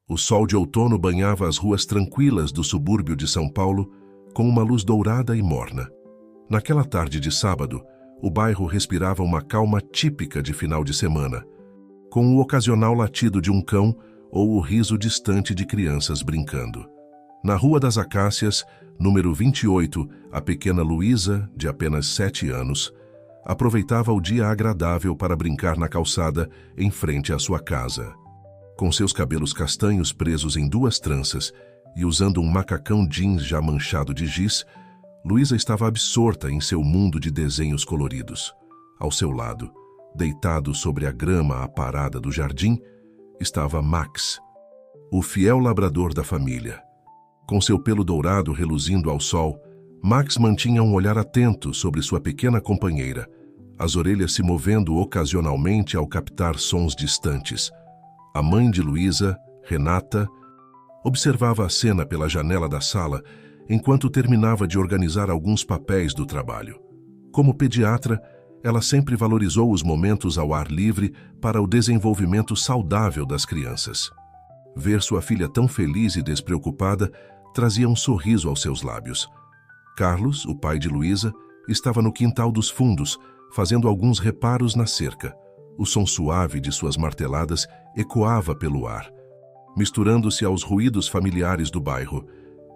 O sol de outono banhava as ruas tranquilas do subúrbio de São Paulo com uma luz dourada e morna. Naquela tarde de sábado, o bairro respirava uma calma típica de final de semana, com o ocasional latido de um cão ou o riso distante de crianças brincando. Na Rua das Acácias, número 28, a pequena Luísa, de apenas 7 anos, aproveitava o dia agradável para brincar na calçada em frente à sua casa. Com seus cabelos castanhos presos em 2 tranças e usando um macacão jeans já manchado de giz, Luísa estava absorta em seu mundo de desenhos coloridos. Ao seu lado, deitado sobre a grama aparada do jardim, estava Max, o fiel labrador da família. Com seu pelo dourado reluzindo ao sol, Max mantinha um olhar atento sobre sua pequena companheira, as orelhas se movendo ocasionalmente ao captar sons distantes. A mãe de Luísa, Renata, observava a cena pela janela da sala enquanto terminava de organizar alguns papéis do trabalho. Como pediatra, ela sempre valorizou os momentos ao ar livre para o desenvolvimento saudável das crianças. Ver sua filha tão feliz e despreocupada trazia um sorriso aos seus lábios. Carlos, o pai de Luísa, estava no quintal dos fundos, fazendo alguns reparos na cerca. O som suave de suas marteladas ecoava pelo ar, misturando-se aos ruídos familiares do bairro.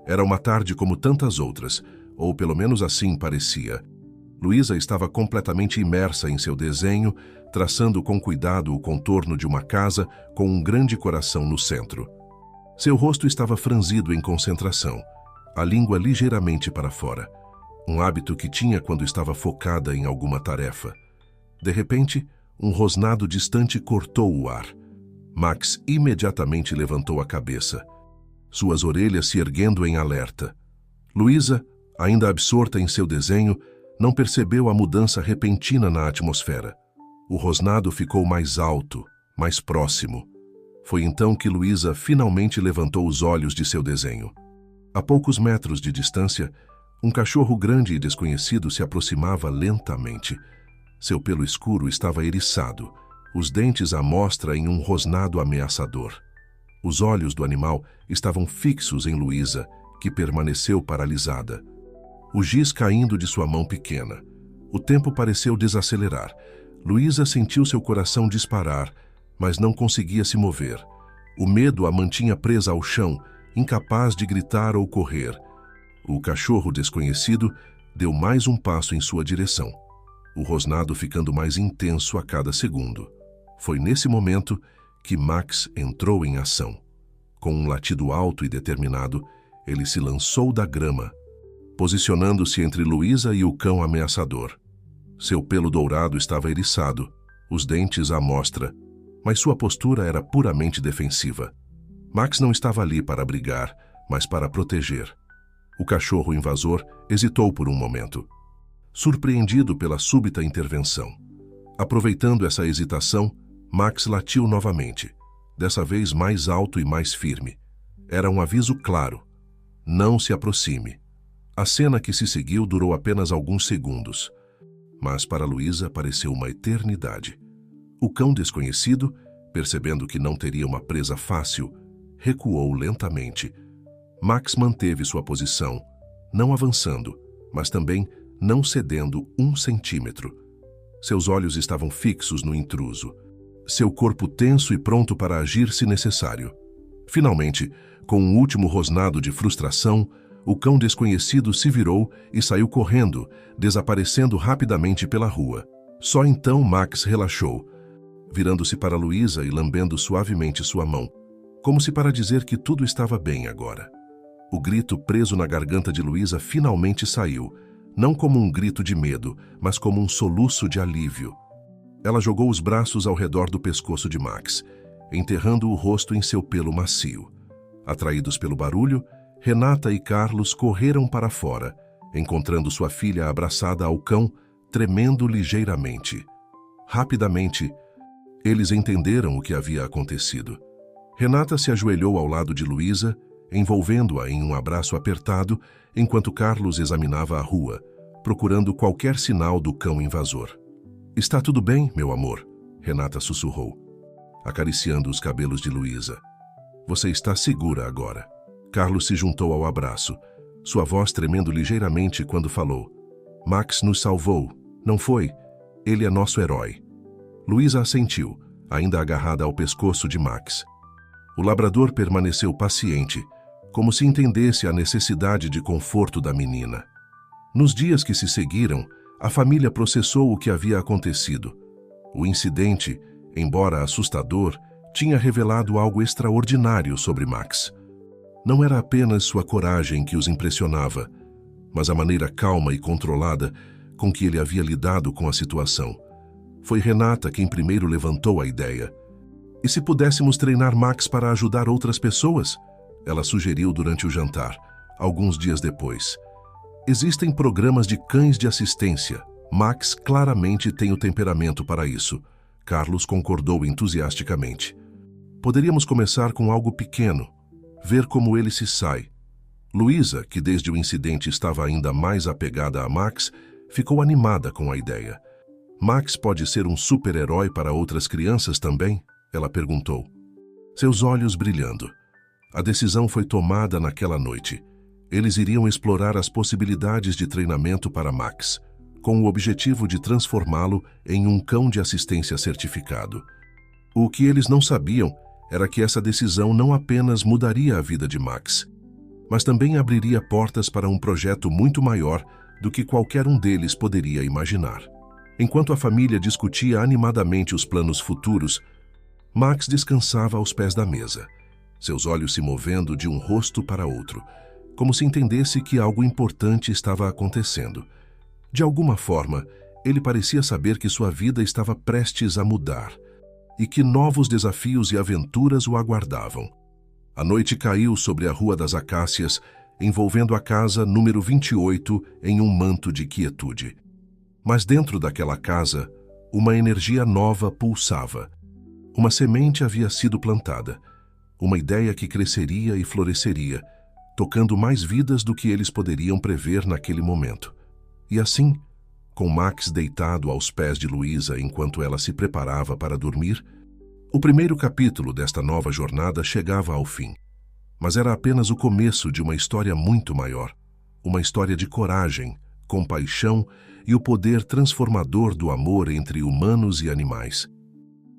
Era uma tarde como tantas outras, ou pelo menos assim parecia. Luísa estava completamente imersa em seu desenho, traçando com cuidado o contorno de uma casa com um grande coração no centro. Seu rosto estava franzido em concentração, a língua ligeiramente para fora, um hábito que tinha quando estava focada em alguma tarefa. De repente, um rosnado distante cortou o ar. Max imediatamente levantou a cabeça, suas orelhas se erguendo em alerta. Luísa, ainda absorta em seu desenho, não percebeu a mudança repentina na atmosfera. O rosnado ficou mais alto, mais próximo. Foi então que Luísa finalmente levantou os olhos de seu desenho. A poucos metros de distância, um cachorro grande e desconhecido se aproximava lentamente. Seu pelo escuro estava eriçado, os dentes à mostra em um rosnado ameaçador. Os olhos do animal estavam fixos em Luísa, que permaneceu paralisada. O giz caindo de sua mão pequena. O tempo pareceu desacelerar. Luísa sentiu seu coração disparar, mas não conseguia se mover. O medo a mantinha presa ao chão, incapaz de gritar ou correr. O cachorro desconhecido deu mais um passo em sua direção, o rosnado ficando mais intenso a cada segundo. Foi nesse momento que Max entrou em ação. Com um latido alto e determinado, ele se lançou da grama, posicionando-se entre Luísa e o cão ameaçador. Seu pelo dourado estava eriçado, os dentes à mostra, mas sua postura era puramente defensiva. Max não estava ali para brigar, mas para proteger. O cachorro invasor hesitou por um momento, surpreendido pela súbita intervenção. Aproveitando essa hesitação, Max latiu novamente, dessa vez mais alto e mais firme. Era um aviso claro: não se aproxime. A cena que se seguiu durou apenas alguns segundos, mas para Luísa pareceu uma eternidade. O cão desconhecido, percebendo que não teria uma presa fácil, recuou lentamente. Max manteve sua posição, não avançando, mas também não cedendo 1 centímetro. Seus olhos estavam fixos no intruso, seu corpo tenso e pronto para agir se necessário. Finalmente, com um último rosnado de frustração, o cão desconhecido se virou e saiu correndo, desaparecendo rapidamente pela rua. Só então Max relaxou, virando-se para Luísa e lambendo suavemente sua mão, como se para dizer que tudo estava bem agora. O grito preso na garganta de Luísa finalmente saiu, não como um grito de medo, mas como um soluço de alívio. Ela jogou os braços ao redor do pescoço de Max, enterrando o rosto em seu pelo macio. Atraídos pelo barulho, Renata e Carlos correram para fora, encontrando sua filha abraçada ao cão, tremendo ligeiramente. Rapidamente, eles entenderam o que havia acontecido. Renata se ajoelhou ao lado de Luísa, envolvendo-a em um abraço apertado, enquanto Carlos examinava a rua, procurando qualquer sinal do cão invasor. "Está tudo bem, meu amor?", Renata sussurrou, acariciando os cabelos de Luísa. Você está segura agora. Carlos se juntou ao abraço, sua voz tremendo ligeiramente quando falou. Max nos salvou, não foi? Ele é nosso herói. Luísa assentiu, ainda agarrada ao pescoço de Max. O labrador permaneceu paciente, como se entendesse a necessidade de conforto da menina. Nos dias que se seguiram, a família processou o que havia acontecido. O incidente, embora assustador, tinha revelado algo extraordinário sobre Max. Não era apenas sua coragem que os impressionava, mas a maneira calma e controlada com que ele havia lidado com a situação. Foi Renata quem primeiro levantou a ideia. E se pudéssemos treinar Max para ajudar outras pessoas? Ela sugeriu durante o jantar, alguns dias depois. Existem programas de cães de assistência. Max claramente tem o temperamento para isso. Carlos concordou entusiasticamente. Poderíamos começar com algo pequeno, ver como ele se sai. Luísa, que desde o incidente estava ainda mais apegada a Max, ficou animada com a ideia. Max pode ser um super-herói para outras crianças também? Ela perguntou. Seus olhos brilhando. A decisão foi tomada naquela noite. Eles iriam explorar as possibilidades de treinamento para Max, com o objetivo de transformá-lo em um cão de assistência certificado. O que eles não sabiam era que essa decisão não apenas mudaria a vida de Max, mas também abriria portas para um projeto muito maior do que qualquer um deles poderia imaginar. Enquanto a família discutia animadamente os planos futuros, Max descansava aos pés da mesa, seus olhos se movendo de um rosto para outro, como se entendesse que algo importante estava acontecendo. De alguma forma, ele parecia saber que sua vida estava prestes a mudar e que novos desafios e aventuras o aguardavam. A noite caiu sobre a Rua das Acácias, envolvendo a casa número 28 em um manto de quietude. Mas dentro daquela casa, uma energia nova pulsava. Uma semente havia sido plantada, uma ideia que cresceria e floresceria, tocando mais vidas do que eles poderiam prever naquele momento. E assim, com Max deitado aos pés de Luísa enquanto ela se preparava para dormir, o primeiro capítulo desta nova jornada chegava ao fim. Mas era apenas o começo de uma história muito maior, uma história de coragem, compaixão e o poder transformador do amor entre humanos e animais.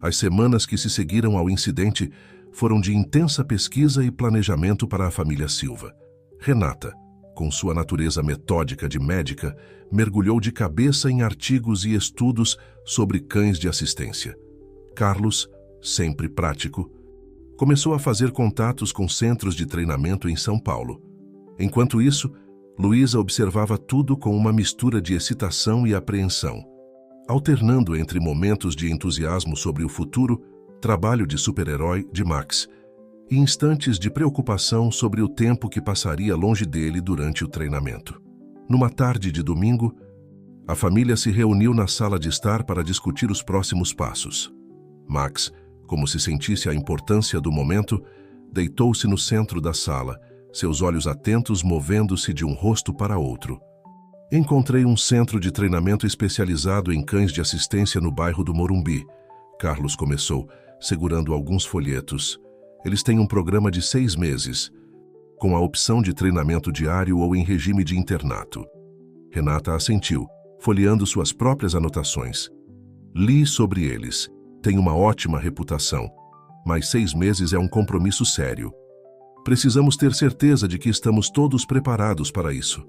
As semanas que se seguiram ao incidente foram de intensa pesquisa e planejamento para a família Silva. Renata, com sua natureza metódica de médica, mergulhou de cabeça em artigos e estudos sobre cães de assistência. Carlos, sempre prático, começou a fazer contatos com centros de treinamento em São Paulo. Enquanto isso, Luísa observava tudo com uma mistura de excitação e apreensão, alternando entre momentos de entusiasmo sobre o futuro, trabalho de super-herói de Max, e instantes de preocupação sobre o tempo que passaria longe dele durante o treinamento. Numa tarde de domingo, a família se reuniu na sala de estar para discutir os próximos passos. Max, como se sentisse a importância do momento, deitou-se no centro da sala, seus olhos atentos movendo-se de um rosto para outro. Encontrei um centro de treinamento especializado em cães de assistência no bairro do Morumbi. Carlos começou, segurando alguns folhetos. Eles têm um programa de 6 meses, com a opção de treinamento diário ou em regime de internato. Renata assentiu, folheando suas próprias anotações. Li sobre eles. Tem uma ótima reputação, mas 6 meses é um compromisso sério. Precisamos ter certeza de que estamos todos preparados para isso.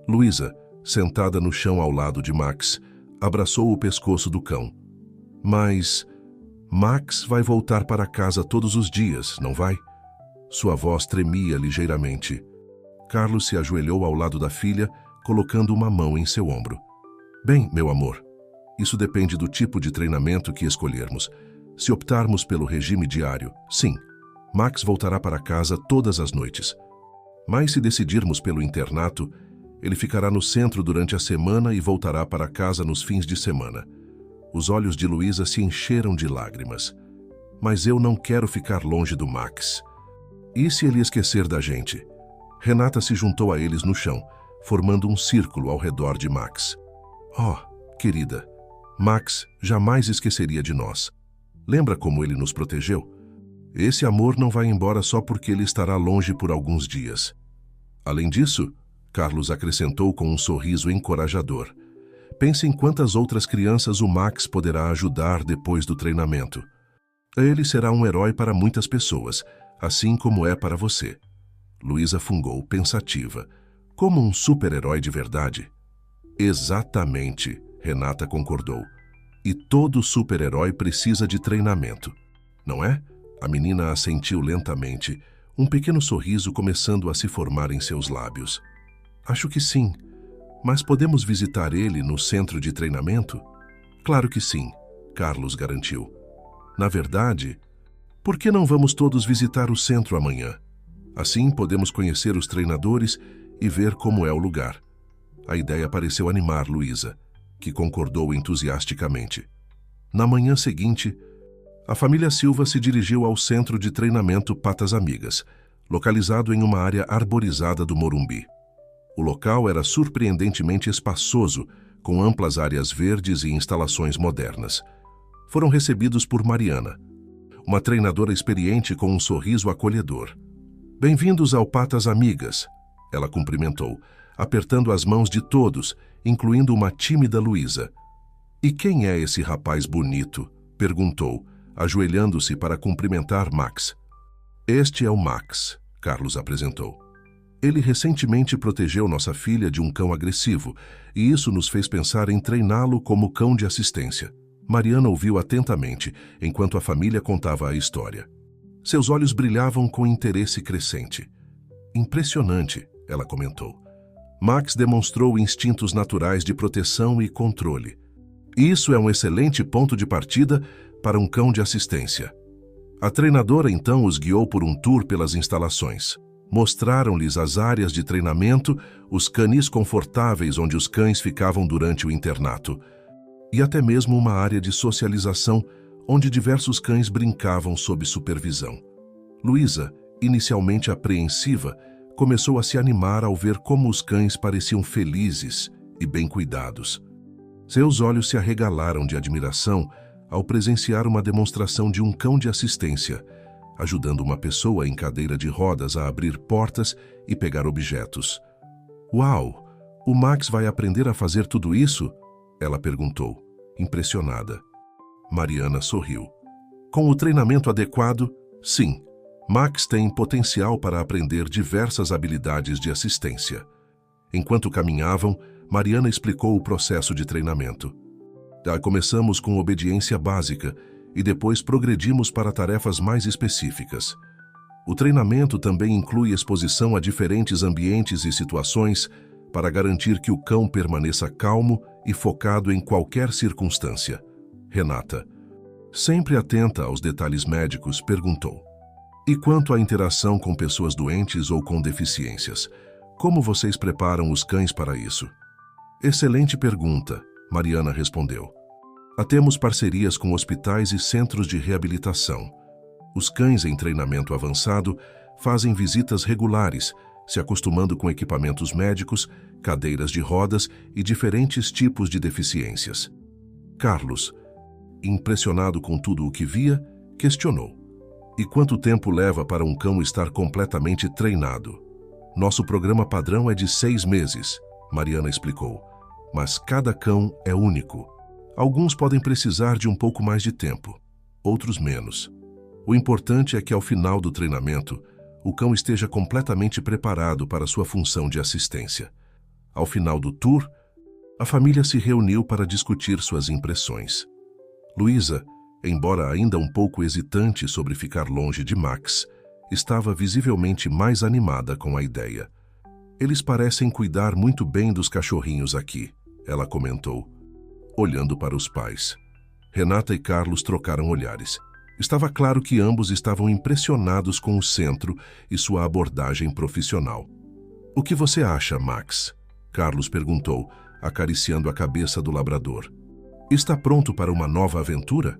Luísa, sentada no chão ao lado de Max, abraçou o pescoço do cão. Mas Max vai voltar para casa todos os dias, não vai? Sua voz tremia ligeiramente. Carlos se ajoelhou ao lado da filha, colocando uma mão em seu ombro. Bem, meu amor, isso depende do tipo de treinamento que escolhermos. Se optarmos pelo regime diário, sim, Max voltará para casa todas as noites. Mas se decidirmos pelo internato, ele ficará no centro durante a semana e voltará para casa nos fins de semana. Os olhos de Luísa se encheram de lágrimas. Mas eu não quero ficar longe do Max. E se ele esquecer da gente? Renata se juntou a eles no chão, formando um círculo ao redor de Max. Oh, querida, Max jamais esqueceria de nós. Lembra como ele nos protegeu? Esse amor não vai embora só porque ele estará longe por alguns dias. Além disso, Carlos acrescentou com um sorriso encorajador, pense em quantas outras crianças o Max poderá ajudar depois do treinamento. Ele será um herói para muitas pessoas, assim como é para você. Luísa fungou, pensativa. Como um super-herói de verdade? Exatamente, Renata concordou. E todo super-herói precisa de treinamento, não é? A menina assentiu lentamente, um pequeno sorriso começando a se formar em seus lábios. Acho que sim, mas podemos visitar ele no centro de treinamento? Claro que sim, Carlos garantiu. Na verdade, por que não vamos todos visitar o centro amanhã? Assim podemos conhecer os treinadores e ver como é o lugar. A ideia pareceu animar Luísa, que concordou entusiasticamente. Na manhã seguinte, a família Silva se dirigiu ao centro de treinamento Patas Amigas, localizado em uma área arborizada do Morumbi. O local era surpreendentemente espaçoso, com amplas áreas verdes e instalações modernas. Foram recebidos por Mariana, uma treinadora experiente com um sorriso acolhedor. Bem-vindos ao Patas Amigas, ela cumprimentou, apertando as mãos de todos, incluindo uma tímida Luísa. E quem é esse rapaz bonito? Perguntou, ajoelhando-se para cumprimentar Max. Este é o Max, Carlos apresentou. Ele recentemente protegeu nossa filha de um cão agressivo, e isso nos fez pensar em treiná-lo como cão de assistência. Mariana ouviu atentamente, enquanto a família contava a história. Seus olhos brilhavam com interesse crescente. Impressionante, ela comentou. Max demonstrou instintos naturais de proteção e controle. Isso é um excelente ponto de partida para um cão de assistência. A treinadora então os guiou por um tour pelas instalações. Mostraram-lhes as áreas de treinamento, os canis confortáveis onde os cães ficavam durante o internato, e até mesmo uma área de socialização onde diversos cães brincavam sob supervisão. Luísa, inicialmente apreensiva, começou a se animar ao ver como os cães pareciam felizes e bem cuidados. Seus olhos se arregalaram de admiração ao presenciar uma demonstração de um cão de assistência, ajudando uma pessoa em cadeira de rodas a abrir portas e pegar objetos. Uau! O Max vai aprender a fazer tudo isso? Ela perguntou, impressionada. Mariana sorriu. Com o treinamento adequado, sim, Max tem potencial para aprender diversas habilidades de assistência. Enquanto caminhavam, Mariana explicou o processo de treinamento. Começamos com obediência básica e depois progredimos para tarefas mais específicas. O treinamento também inclui exposição a diferentes ambientes e situações para garantir que o cão permaneça calmo e focado em qualquer circunstância. Renata, sempre atenta aos detalhes médicos, perguntou. E quanto à interação com pessoas doentes ou com deficiências, como vocês preparam os cães para isso? Excelente pergunta, Mariana respondeu. Temos parcerias com hospitais e centros de reabilitação. Os cães em treinamento avançado fazem visitas regulares, se acostumando com equipamentos médicos, cadeiras de rodas e diferentes tipos de deficiências. Carlos, impressionado com tudo o que via, questionou. E quanto tempo leva para um cão estar completamente treinado? Nosso programa padrão é de 6 meses, Mariana explicou. Mas cada cão é único. Alguns podem precisar de um pouco mais de tempo, outros menos. O importante é que ao final do treinamento, o cão esteja completamente preparado para sua função de assistência. Ao final do tour, a família se reuniu para discutir suas impressões. Luísa, embora ainda um pouco hesitante sobre ficar longe de Max, estava visivelmente mais animada com a ideia. Eles parecem cuidar muito bem dos cachorrinhos aqui, ela comentou, olhando para os pais. Renata e Carlos trocaram olhares. Estava claro que ambos estavam impressionados com o centro e sua abordagem profissional. O que você acha, Max? Carlos perguntou, acariciando a cabeça do labrador. Está pronto para uma nova aventura?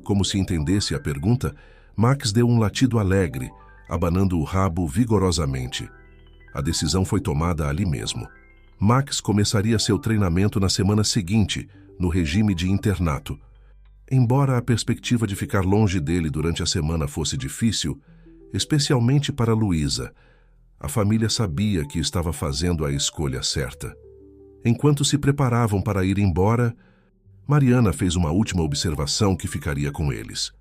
Como se entendesse a pergunta, Max deu um latido alegre, abanando o rabo vigorosamente. A decisão foi tomada ali mesmo. Max começaria seu treinamento na semana seguinte, no regime de internato. Embora a perspectiva de ficar longe dele durante a semana fosse difícil, especialmente para Luísa, a família sabia que estava fazendo a escolha certa. Enquanto se preparavam para ir embora, Mariana fez uma última observação que ficaria com eles.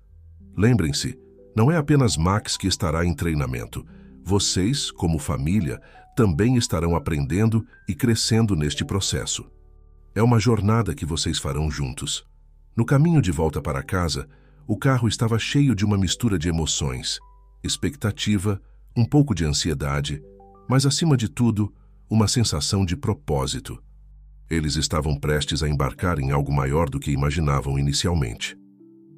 Lembrem-se, não é apenas Max que estará em treinamento. Vocês, como família, também estarão aprendendo e crescendo neste processo. É uma jornada que vocês farão juntos. No caminho de volta para casa, o carro estava cheio de uma mistura de emoções, expectativa, um pouco de ansiedade, mas acima de tudo, uma sensação de propósito. Eles estavam prestes a embarcar em algo maior do que imaginavam inicialmente.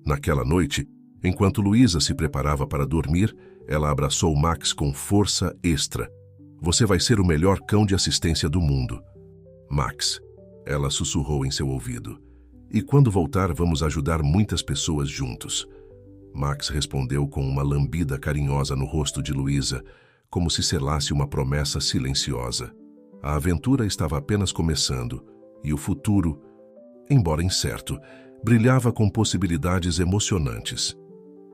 Naquela noite, enquanto Luísa se preparava para dormir, ela abraçou Max com força extra. Você vai ser o melhor cão de assistência do mundo. Max, ela sussurrou em seu ouvido. E quando voltar, vamos ajudar muitas pessoas juntos. Max respondeu com uma lambida carinhosa no rosto de Luísa, como se selasse uma promessa silenciosa. A aventura estava apenas começando, e o futuro, embora incerto, brilhava com possibilidades emocionantes.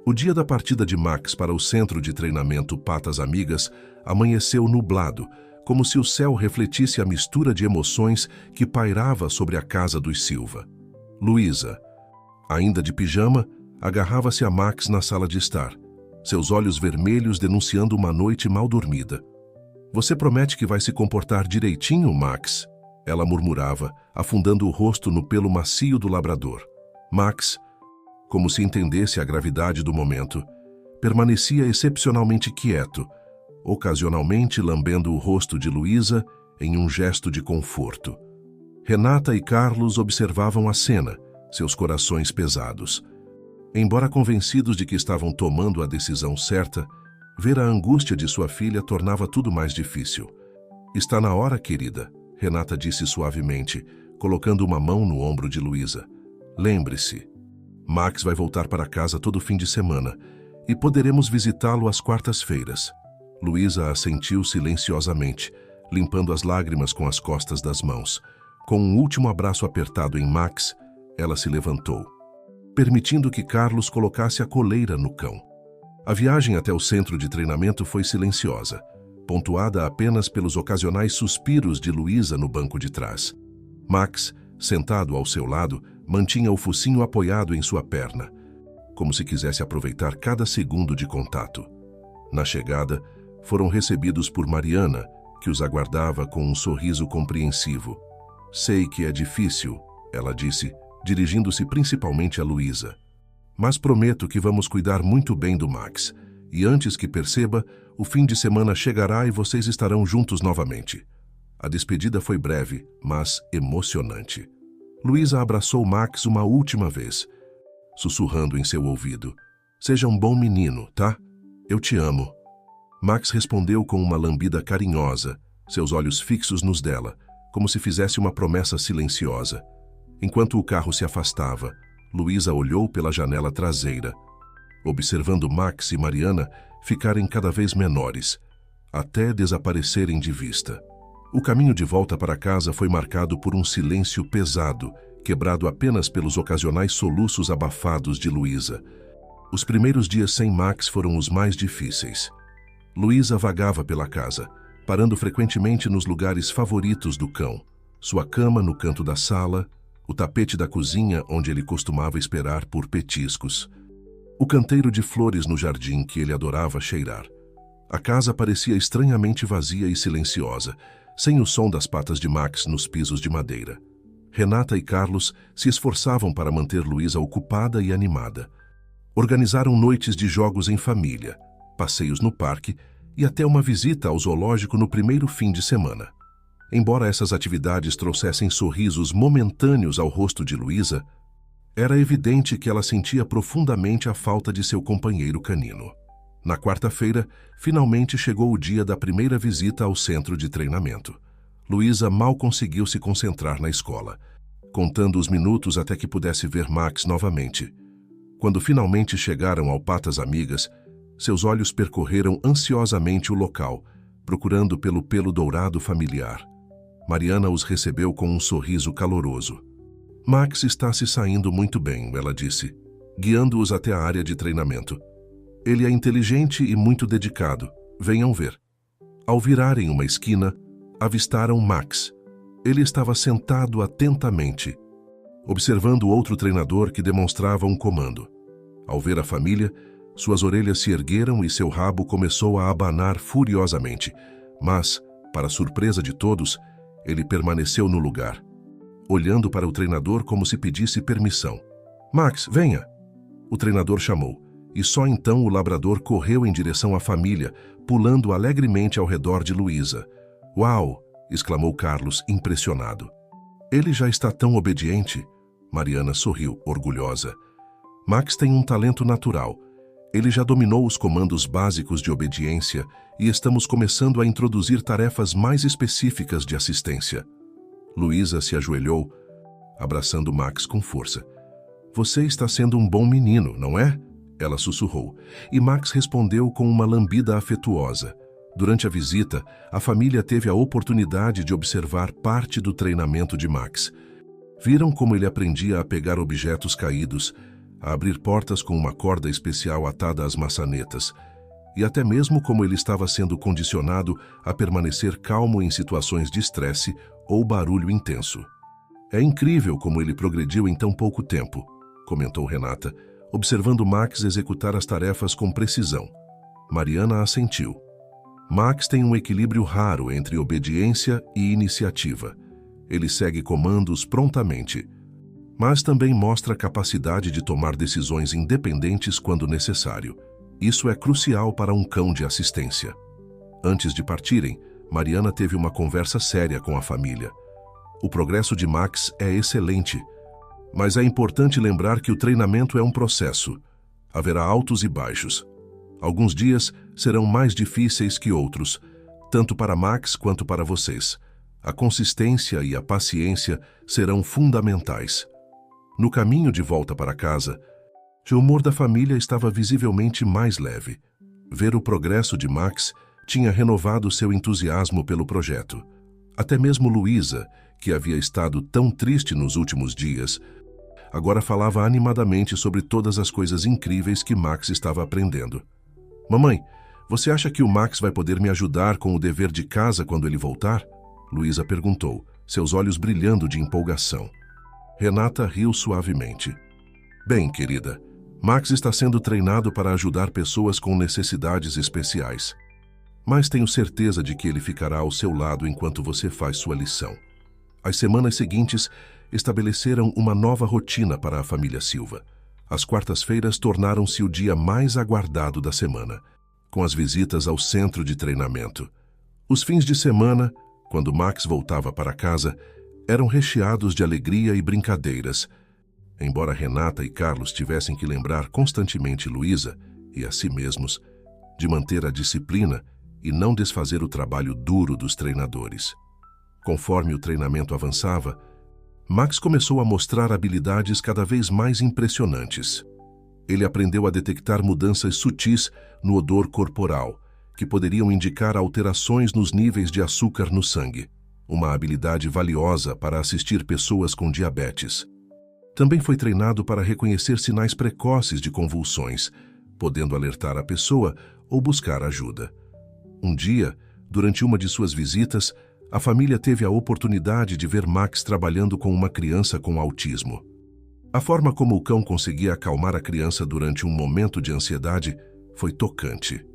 O dia da partida de Max para o centro de treinamento Patas Amigas amanheceu nublado, como se o céu refletisse a mistura de emoções que pairava sobre a casa dos Silva. Luísa, ainda de pijama, agarrava-se a Max na sala de estar, seus olhos vermelhos denunciando uma noite mal dormida. Você promete que vai se comportar direitinho, Max? Ela murmurava, afundando o rosto no pelo macio do labrador. Max, como se entendesse a gravidade do momento, permanecia excepcionalmente quieto, ocasionalmente lambendo o rosto de Luísa em um gesto de conforto. Renata e Carlos observavam a cena, seus corações pesados. Embora convencidos de que estavam tomando a decisão certa, ver a angústia de sua filha tornava tudo mais difícil. Está na hora, querida, Renata disse suavemente, colocando uma mão no ombro de Luísa. Lembre-se, Max vai voltar para casa todo fim de semana e poderemos visitá-lo às quartas-feiras. Luísa assentiu silenciosamente, limpando as lágrimas com as costas das mãos. Com um último abraço apertado em Max, ela se levantou, permitindo que Carlos colocasse a coleira no cão. A viagem até o centro de treinamento foi silenciosa, pontuada apenas pelos ocasionais suspiros de Luísa no banco de trás. Max, sentado ao seu lado, mantinha o focinho apoiado em sua perna, como se quisesse aproveitar cada segundo de contato. Na chegada, foram recebidos por Mariana, que os aguardava com um sorriso compreensivo. Sei que é difícil, ela disse, dirigindo-se principalmente a Luísa. Mas prometo que vamos cuidar muito bem do Max, e antes que perceba, o fim de semana chegará e vocês estarão juntos novamente. A despedida foi breve, mas emocionante. Luísa abraçou Max uma última vez, sussurrando em seu ouvido. Seja um bom menino, tá? Eu te amo. Max respondeu com uma lambida carinhosa, seus olhos fixos nos dela, como se fizesse uma promessa silenciosa. Enquanto o carro se afastava, Luísa olhou pela janela traseira, observando Max e Mariana ficarem cada vez menores, até desaparecerem de vista. O caminho de volta para casa foi marcado por um silêncio pesado, quebrado apenas pelos ocasionais soluços abafados de Luísa. Os primeiros dias sem Max foram os mais difíceis. Luísa vagava pela casa, parando frequentemente nos lugares favoritos do cão, sua cama no canto da sala, o tapete da cozinha onde ele costumava esperar por petiscos, o canteiro de flores no jardim que ele adorava cheirar. A casa parecia estranhamente vazia e silenciosa, sem o som das patas de Max nos pisos de madeira. Renata e Carlos se esforçavam para manter Luísa ocupada e animada. Organizaram noites de jogos em família, passeios no parque e até uma visita ao zoológico no primeiro fim de semana. Embora essas atividades trouxessem sorrisos momentâneos ao rosto de Luísa, era evidente que ela sentia profundamente a falta de seu companheiro canino. Na quarta-feira, finalmente chegou o dia da primeira visita ao centro de treinamento. Luísa mal conseguiu se concentrar na escola, contando os minutos até que pudesse ver Max novamente. Quando finalmente chegaram ao Patas Amigas, seus olhos percorreram ansiosamente o local, procurando pelo pelo dourado familiar. Mariana os recebeu com um sorriso caloroso. Max está se saindo muito bem, ela disse, guiando-os até a área de treinamento. Ele é inteligente e muito dedicado. Venham ver. Ao virarem uma esquina, avistaram Max. Ele estava sentado atentamente, observando outro treinador que demonstrava um comando. Ao ver a família, suas orelhas se ergueram e seu rabo começou a abanar furiosamente. Mas, para surpresa de todos, ele permaneceu no lugar, olhando para o treinador como se pedisse permissão. Max, venha! O treinador chamou, e só então o labrador correu em direção à família, pulando alegremente ao redor de Luísa. Uau! Exclamou Carlos, impressionado. Ele já está tão obediente. Mariana sorriu, orgulhosa. Max tem um talento natural. Ele já dominou os comandos básicos de obediência e estamos começando a introduzir tarefas mais específicas de assistência. Luísa se ajoelhou, abraçando Max com força. Você está sendo um bom menino, não é? Ela sussurrou, e Max respondeu com uma lambida afetuosa. Durante a visita, a família teve a oportunidade de observar parte do treinamento de Max. Viram como ele aprendia a pegar objetos caídos, a abrir portas com uma corda especial atada às maçanetas, e até mesmo como ele estava sendo condicionado a permanecer calmo em situações de estresse ou barulho intenso. É incrível como ele progrediu em tão pouco tempo, comentou Renata, observando Max executar as tarefas com precisão. Mariana assentiu. Max tem um equilíbrio raro entre obediência e iniciativa. Ele segue comandos prontamente, mas também mostra a capacidade de tomar decisões independentes quando necessário. Isso é crucial para um cão de assistência. Antes de partirem, Mariana teve uma conversa séria com a família. O progresso de Max é excelente, mas é importante lembrar que o treinamento é um processo. Haverá altos e baixos. Alguns dias serão mais difíceis que outros, tanto para Max quanto para vocês. A consistência e a paciência serão fundamentais. No caminho de volta para casa, o humor da família estava visivelmente mais leve. Ver o progresso de Max tinha renovado seu entusiasmo pelo projeto. Até mesmo Luísa, que havia estado tão triste nos últimos dias, agora falava animadamente sobre todas as coisas incríveis que Max estava aprendendo. Mamãe, você acha que o Max vai poder me ajudar com o dever de casa quando ele voltar? Luísa perguntou, seus olhos brilhando de empolgação. Renata riu suavemente. Bem, querida, Max está sendo treinado para ajudar pessoas com necessidades especiais. Mas tenho certeza de que ele ficará ao seu lado enquanto você faz sua lição. As semanas seguintes estabeleceram uma nova rotina para a família Silva. As quartas-feiras tornaram-se o dia mais aguardado da semana, com as visitas ao centro de treinamento. Os fins de semana, quando Max voltava para casa, eram recheados de alegria e brincadeiras. Embora Renata e Carlos tivessem que lembrar constantemente Luísa, e a si mesmos, de manter a disciplina e não desfazer o trabalho duro dos treinadores. Conforme o treinamento avançava, Max começou a mostrar habilidades cada vez mais impressionantes. Ele aprendeu a detectar mudanças sutis no odor corporal, que poderiam indicar alterações nos níveis de açúcar no sangue, uma habilidade valiosa para assistir pessoas com diabetes. Também foi treinado para reconhecer sinais precoces de convulsões, podendo alertar a pessoa ou buscar ajuda. Um dia, durante uma de suas visitas, a família teve a oportunidade de ver Max trabalhando com uma criança com autismo. A forma como o cão conseguia acalmar a criança durante um momento de ansiedade foi tocante.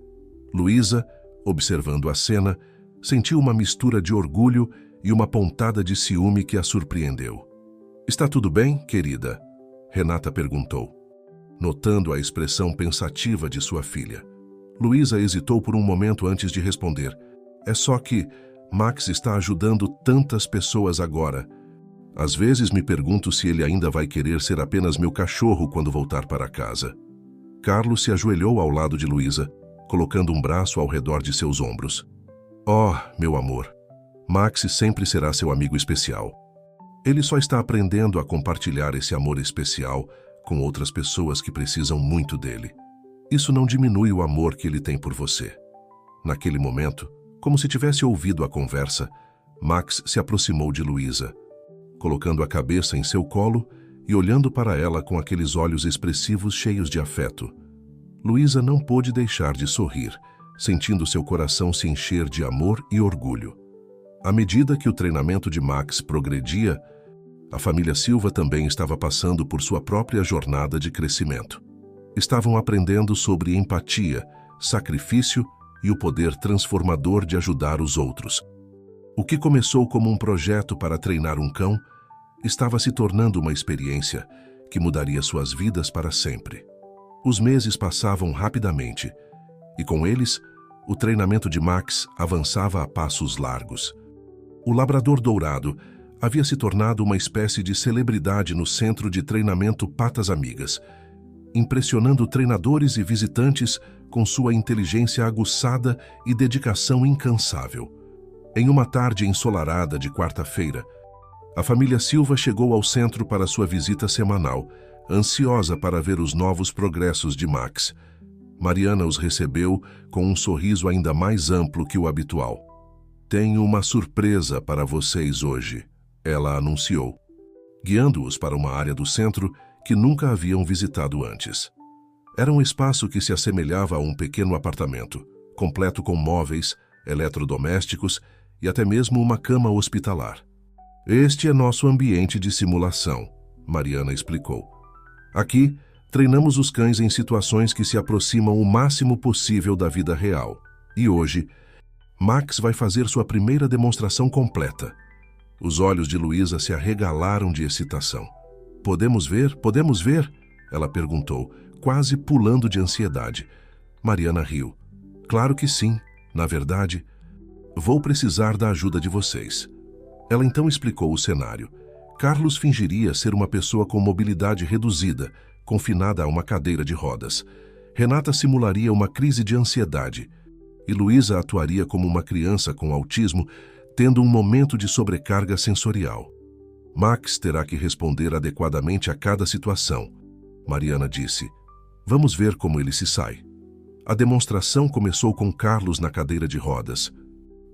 Luísa, observando a cena, sentiu uma mistura de orgulho e uma pontada de ciúme que a surpreendeu. Está tudo bem, querida? Renata perguntou, notando a expressão pensativa de sua filha. Luísa hesitou por um momento antes de responder. É só que Max está ajudando tantas pessoas agora. Às vezes me pergunto se ele ainda vai querer ser apenas meu cachorro quando voltar para casa. Carlos se ajoelhou ao lado de Luísa, colocando um braço ao redor de seus ombros. Oh, meu amor, Max sempre será seu amigo especial. Ele só está aprendendo a compartilhar esse amor especial com outras pessoas que precisam muito dele. Isso não diminui o amor que ele tem por você. Naquele momento, como se tivesse ouvido a conversa, Max se aproximou de Luísa. colocando a cabeça em seu colo e olhando para ela com aqueles olhos expressivos cheios de afeto. Luísa não pôde deixar de sorrir, sentindo seu coração se encher de amor e orgulho. À medida que o treinamento de Max progredia, a família Silva também estava passando por sua própria jornada de crescimento. Estavam aprendendo sobre empatia, sacrifício e o poder transformador de ajudar os outros. O que começou como um projeto para treinar um cão estava se tornando uma experiência que mudaria suas vidas para sempre. Os meses passavam rapidamente e, com eles, o treinamento de Max avançava a passos largos. O labrador dourado havia se tornado uma espécie de celebridade no centro de treinamento Patas Amigas, impressionando treinadores e visitantes com sua inteligência aguçada e dedicação incansável. Em uma tarde ensolarada de quarta-feira, a família Silva chegou ao centro para sua visita semanal, ansiosa para ver os novos progressos de Max. Mariana os recebeu com um sorriso ainda mais amplo que o habitual. "Tenho uma surpresa para vocês hoje", ela anunciou, guiando-os para uma área do centro que nunca haviam visitado antes. Era um espaço que se assemelhava a um pequeno apartamento, completo com móveis, eletrodomésticos e até mesmo uma cama hospitalar. "Este é nosso ambiente de simulação", Mariana explicou. "Aqui, treinamos os cães em situações que se aproximam o máximo possível da vida real. E hoje, Max vai fazer sua primeira demonstração completa." Os olhos de Luísa se arregalaram de excitação. "Podemos ver? Podemos ver?" ela perguntou, quase pulando de ansiedade. Mariana riu. "Claro que sim. Na verdade, vou precisar da ajuda de vocês." Ela então explicou o cenário. Carlos fingiria ser uma pessoa com mobilidade reduzida, confinada a uma cadeira de rodas. Renata simularia uma crise de ansiedade. E Luísa atuaria como uma criança com autismo, tendo um momento de sobrecarga sensorial. "Max terá que responder adequadamente a cada situação", Mariana disse. "Vamos ver como ele se sai." A demonstração começou com Carlos na cadeira de rodas,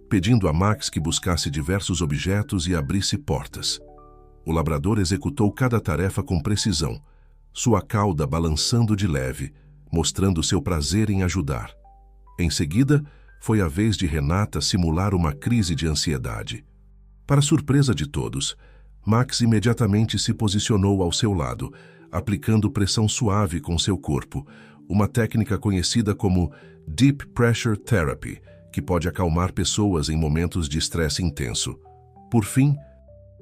pedindo a Max que buscasse diversos objetos e abrisse portas. O labrador executou cada tarefa com precisão, sua cauda balançando de leve, mostrando seu prazer em ajudar. Em seguida, foi a vez de Renata simular uma crise de ansiedade. Para surpresa de todos, Max imediatamente se posicionou ao seu lado, aplicando pressão suave com seu corpo, uma técnica conhecida como Deep Pressure Therapy, que pode acalmar pessoas em momentos de estresse intenso. Por fim,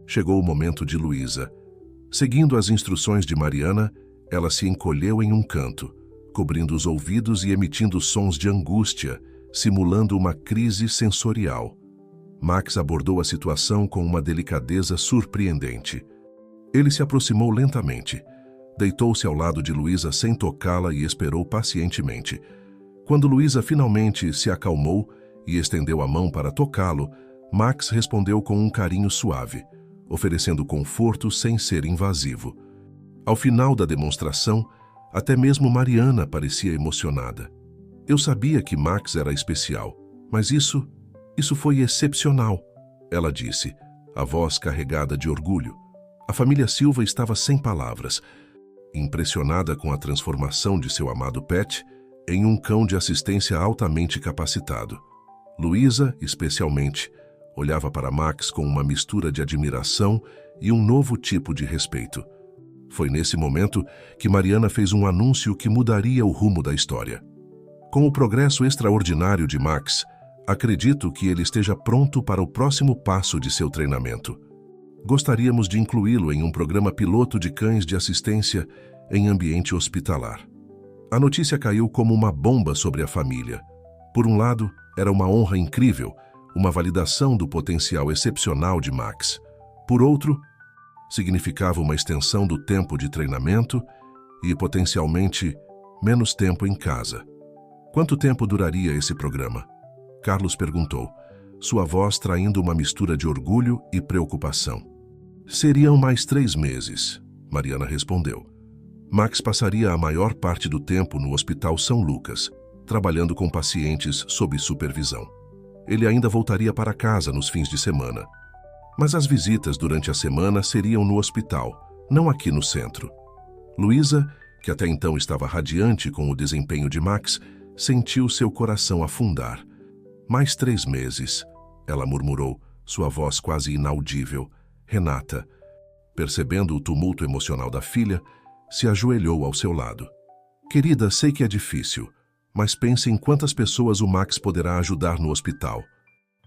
chegou o momento de Luísa. Seguindo as instruções de Mariana, ela se encolheu em um canto, cobrindo os ouvidos e emitindo sons de angústia, simulando uma crise sensorial. Max abordou a situação com uma delicadeza surpreendente. Ele se aproximou lentamente, deitou-se ao lado de Luísa sem tocá-la e esperou pacientemente. Quando Luísa finalmente se acalmou e estendeu a mão para tocá-lo, Max respondeu com um carinho suave, oferecendo conforto sem ser invasivo. Ao final da demonstração, até mesmo Mariana parecia emocionada. "Eu sabia que Max era especial, mas isso foi excepcional", ela disse, a voz carregada de orgulho. A família Silva estava sem palavras, impressionada com a transformação de seu amado pet em um cão de assistência altamente capacitado. Luísa, especialmente, olhava para Max com uma mistura de admiração e um novo tipo de respeito. Foi nesse momento que Mariana fez um anúncio que mudaria o rumo da história. "Com o progresso extraordinário de Max, acredito que ele esteja pronto para o próximo passo de seu treinamento. Gostaríamos de incluí-lo em um programa piloto de cães de assistência em ambiente hospitalar." A notícia caiu como uma bomba sobre a família. Por um lado, era uma honra incrível, uma validação do potencial excepcional de Max. Por outro, significava uma extensão do tempo de treinamento e, potencialmente, menos tempo em casa. "Quanto tempo duraria esse programa?" Carlos perguntou, sua voz traindo uma mistura de orgulho e preocupação. "Seriam mais 3 meses", Mariana respondeu. Max passaria a maior parte do tempo no Hospital São Lucas, trabalhando com pacientes sob supervisão. Ele ainda voltaria para casa nos fins de semana. Mas as visitas durante a semana seriam no hospital, não aqui no centro. Luísa, que até então estava radiante com o desempenho de Max, sentiu seu coração afundar. Mais 3 meses, ela murmurou, sua voz quase inaudível. Renata, percebendo o tumulto emocional da filha, se ajoelhou ao seu lado. Querida, sei que é difícil, mas pense em quantas pessoas o Max poderá ajudar no hospital.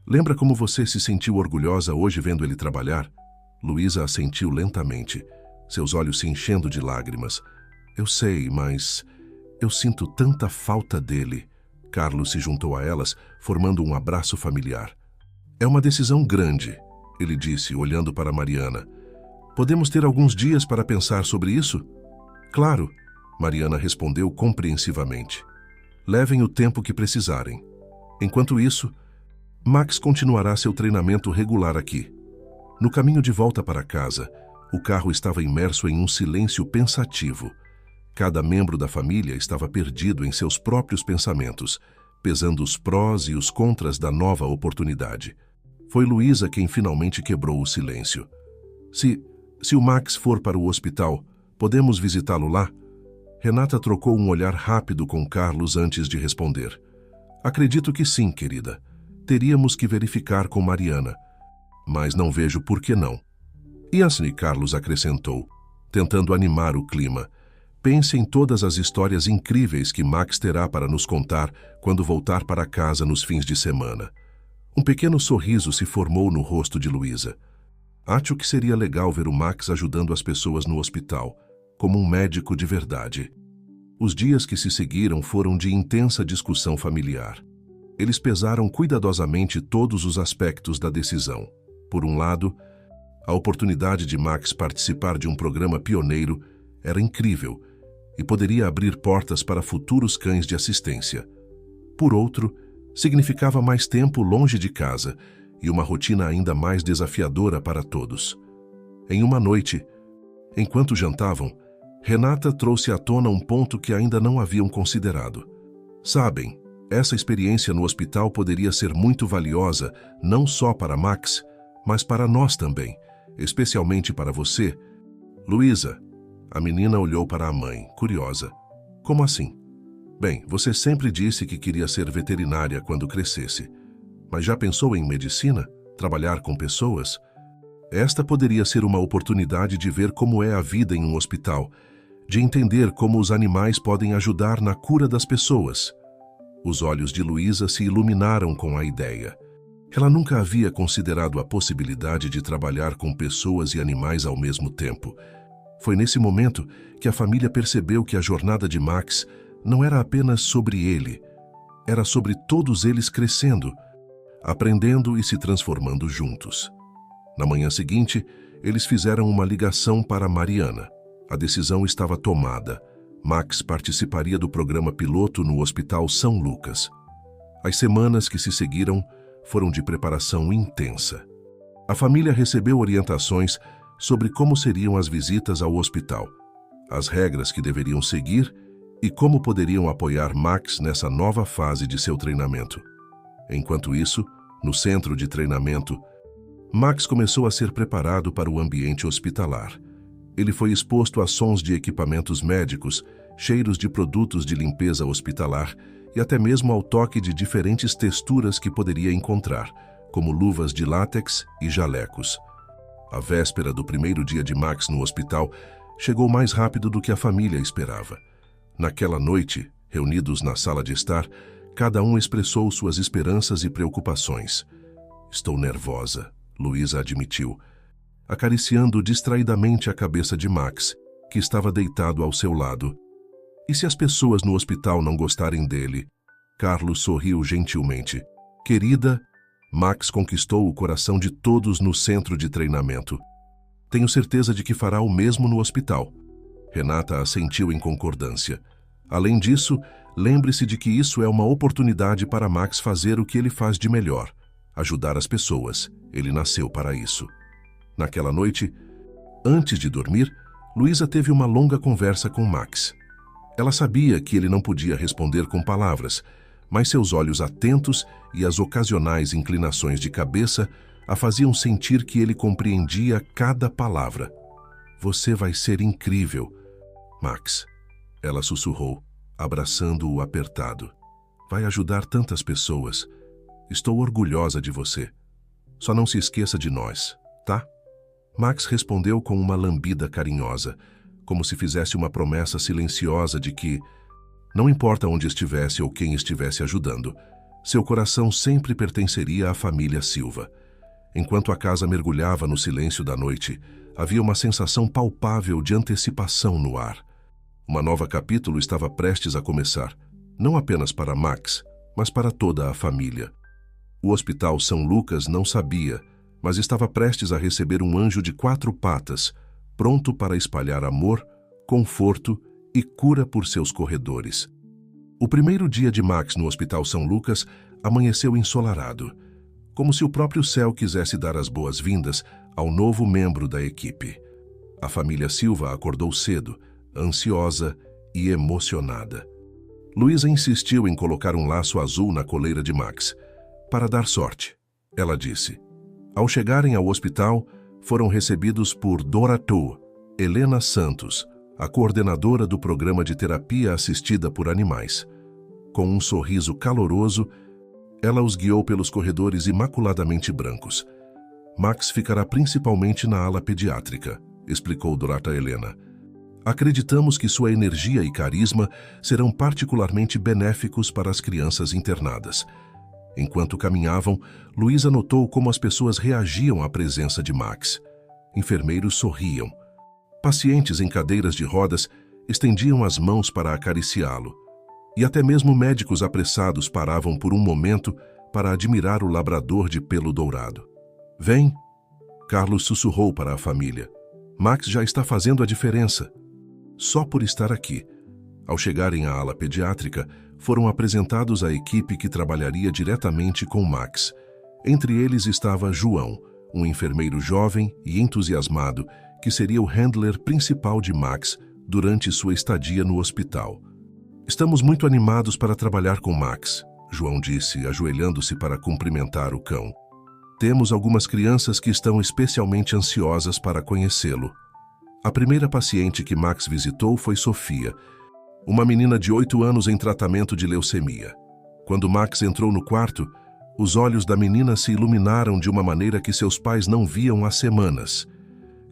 Lembra como você se sentiu orgulhosa hoje vendo ele trabalhar? Luísa assentiu lentamente, seus olhos se enchendo de lágrimas. Eu sei, mas eu sinto tanta falta dele. Carlos se juntou a elas, formando um abraço familiar. É uma decisão grande, ele disse, olhando para Mariana. Podemos ter alguns dias para pensar sobre isso? Claro, Mariana respondeu compreensivamente. Levem o tempo que precisarem. Enquanto isso, Max continuará seu treinamento regular aqui. No caminho de volta para casa, o carro estava imerso em um silêncio pensativo. Cada membro da família estava perdido em seus próprios pensamentos, pesando os prós e os contras da nova oportunidade. Foi Luísa quem finalmente quebrou o silêncio. Se o Max for para o hospital, podemos visitá-lo lá? Renata trocou um olhar rápido com Carlos antes de responder. Acredito que sim, querida. Teríamos que verificar com Mariana. Mas não vejo por que não. Yassine, Carlos acrescentou, tentando animar o clima. Pense em todas as histórias incríveis que Max terá para nos contar quando voltar para casa nos fins de semana. Um pequeno sorriso se formou no rosto de Luísa. Acho que seria legal ver o Max ajudando as pessoas no hospital, como um médico de verdade. Os dias que se seguiram foram de intensa discussão familiar. Eles pesaram cuidadosamente todos os aspectos da decisão. Por um lado, a oportunidade de Max participar de um programa pioneiro era incrível e poderia abrir portas para futuros cães de assistência. Por outro, significava mais tempo longe de casa e uma rotina ainda mais desafiadora para todos. Em uma noite, enquanto jantavam, Renata trouxe à tona um ponto que ainda não haviam considerado. Sabem, essa experiência no hospital poderia ser muito valiosa não só para Max, mas para nós também, especialmente para você. Luísa, a menina olhou para a mãe, curiosa. Como assim? Bem, você sempre disse que queria ser veterinária quando crescesse. Mas já pensou em medicina? Trabalhar com pessoas? Esta poderia ser uma oportunidade de ver como é a vida em um hospital, de entender como os animais podem ajudar na cura das pessoas. Os olhos de Luísa se iluminaram com a ideia. Ela nunca havia considerado a possibilidade de trabalhar com pessoas e animais ao mesmo tempo. Foi nesse momento que a família percebeu que a jornada de Max não era apenas sobre ele, era sobre todos eles crescendo, aprendendo e se transformando juntos. Na manhã seguinte, eles fizeram uma ligação para Mariana. A decisão estava tomada. Max participaria do programa piloto no Hospital São Lucas. As semanas que se seguiram foram de preparação intensa. A família recebeu orientações sobre como seriam as visitas ao hospital, as regras que deveriam seguir e como poderiam apoiar Max nessa nova fase de seu treinamento. Enquanto isso, no centro de treinamento, Max começou a ser preparado para o ambiente hospitalar. Ele foi exposto a sons de equipamentos médicos, cheiros de produtos de limpeza hospitalar e até mesmo ao toque de diferentes texturas que poderia encontrar, como luvas de látex e jalecos. A véspera do primeiro dia de Max no hospital chegou mais rápido do que a família esperava. Naquela noite, reunidos na sala de estar, cada um expressou suas esperanças e preocupações. Estou nervosa, Luísa admitiu, acariciando distraidamente a cabeça de Max, que estava deitado ao seu lado. E se as pessoas no hospital não gostarem dele? Carlos sorriu gentilmente. Querida, Max conquistou o coração de todos no centro de treinamento. Tenho certeza de que fará o mesmo no hospital. Renata assentiu em concordância. Além disso, lembre-se de que isso é uma oportunidade para Max fazer o que ele faz de melhor, ajudar as pessoas. Ele nasceu para isso. Naquela noite, antes de dormir, Luísa teve uma longa conversa com Max. Ela sabia que ele não podia responder com palavras, mas seus olhos atentos e as ocasionais inclinações de cabeça a faziam sentir que ele compreendia cada palavra. Você vai ser incrível, Max. Ela sussurrou, abraçando-o apertado. Vai ajudar tantas pessoas. Estou orgulhosa de você. Só não se esqueça de nós, tá? Max respondeu com uma lambida carinhosa, como se fizesse uma promessa silenciosa de que, não importa onde estivesse ou quem estivesse ajudando, seu coração sempre pertenceria à família Silva. Enquanto a casa mergulhava no silêncio da noite, havia uma sensação palpável de antecipação no ar. Uma nova capítulo estava prestes a começar, não apenas para Max, mas para toda a família. O Hospital São Lucas não sabia, mas estava prestes a receber um anjo de 4 patas, pronto para espalhar amor, conforto e cura por seus corredores. O primeiro dia de Max no Hospital São Lucas amanheceu ensolarado, como se o próprio céu quisesse dar as boas-vindas ao novo membro da equipe. A família Silva acordou cedo, ansiosa e emocionada. Luísa insistiu em colocar um laço azul na coleira de Max. Para dar sorte, ela disse. Ao chegarem ao hospital, foram recebidos por Dora Tu, Helena Santos, a coordenadora do programa de terapia assistida por animais. Com um sorriso caloroso, ela os guiou pelos corredores imaculadamente brancos. Max ficará principalmente na ala pediátrica, explicou Dorata Helena. Acreditamos que sua energia e carisma serão particularmente benéficos para as crianças internadas. Enquanto caminhavam, Luísa notou como as pessoas reagiam à presença de Max. Enfermeiros sorriam. Pacientes em cadeiras de rodas estendiam as mãos para acariciá-lo. E até mesmo médicos apressados paravam por um momento para admirar o labrador de pelo dourado. Vem, Carlos sussurrou para a família. Max já está fazendo a diferença. Só por estar aqui. Ao chegarem à ala pediátrica, foram apresentados à equipe que trabalharia diretamente com Max. Entre eles estava João, um enfermeiro jovem e entusiasmado, que seria o handler principal de Max durante sua estadia no hospital. Estamos muito animados para trabalhar com Max, João disse, ajoelhando-se para cumprimentar o cão. Temos algumas crianças que estão especialmente ansiosas para conhecê-lo. A primeira paciente que Max visitou foi Sofia, uma menina de 8 anos em tratamento de leucemia. Quando Max entrou no quarto, os olhos da menina se iluminaram de uma maneira que seus pais não viam há semanas.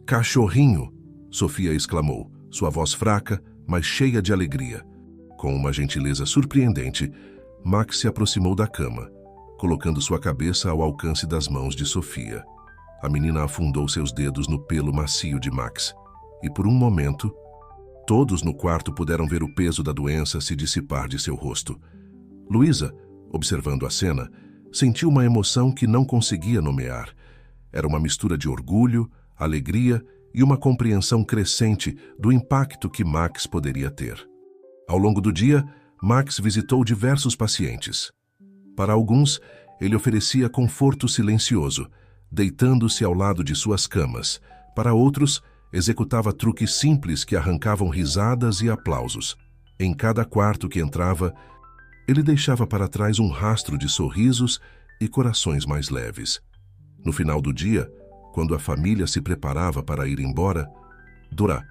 Cachorrinho! Sofia exclamou, sua voz fraca, mas cheia de alegria. Com uma gentileza surpreendente, Max se aproximou da cama, colocando sua cabeça ao alcance das mãos de Sofia. A menina afundou seus dedos no pelo macio de Max, e por um momento, todos no quarto puderam ver o peso da doença se dissipar de seu rosto. Luísa, observando a cena, sentiu uma emoção que não conseguia nomear. Era uma mistura de orgulho, alegria e uma compreensão crescente do impacto que Max poderia ter. Ao longo do dia, Max visitou diversos pacientes. Para alguns, ele oferecia conforto silencioso, deitando-se ao lado de suas camas. Para outros, executava truques simples que arrancavam risadas e aplausos. Em cada quarto que entrava, ele deixava para trás um rastro de sorrisos e corações mais leves. No final do dia, quando a família se preparava para ir embora, Dora,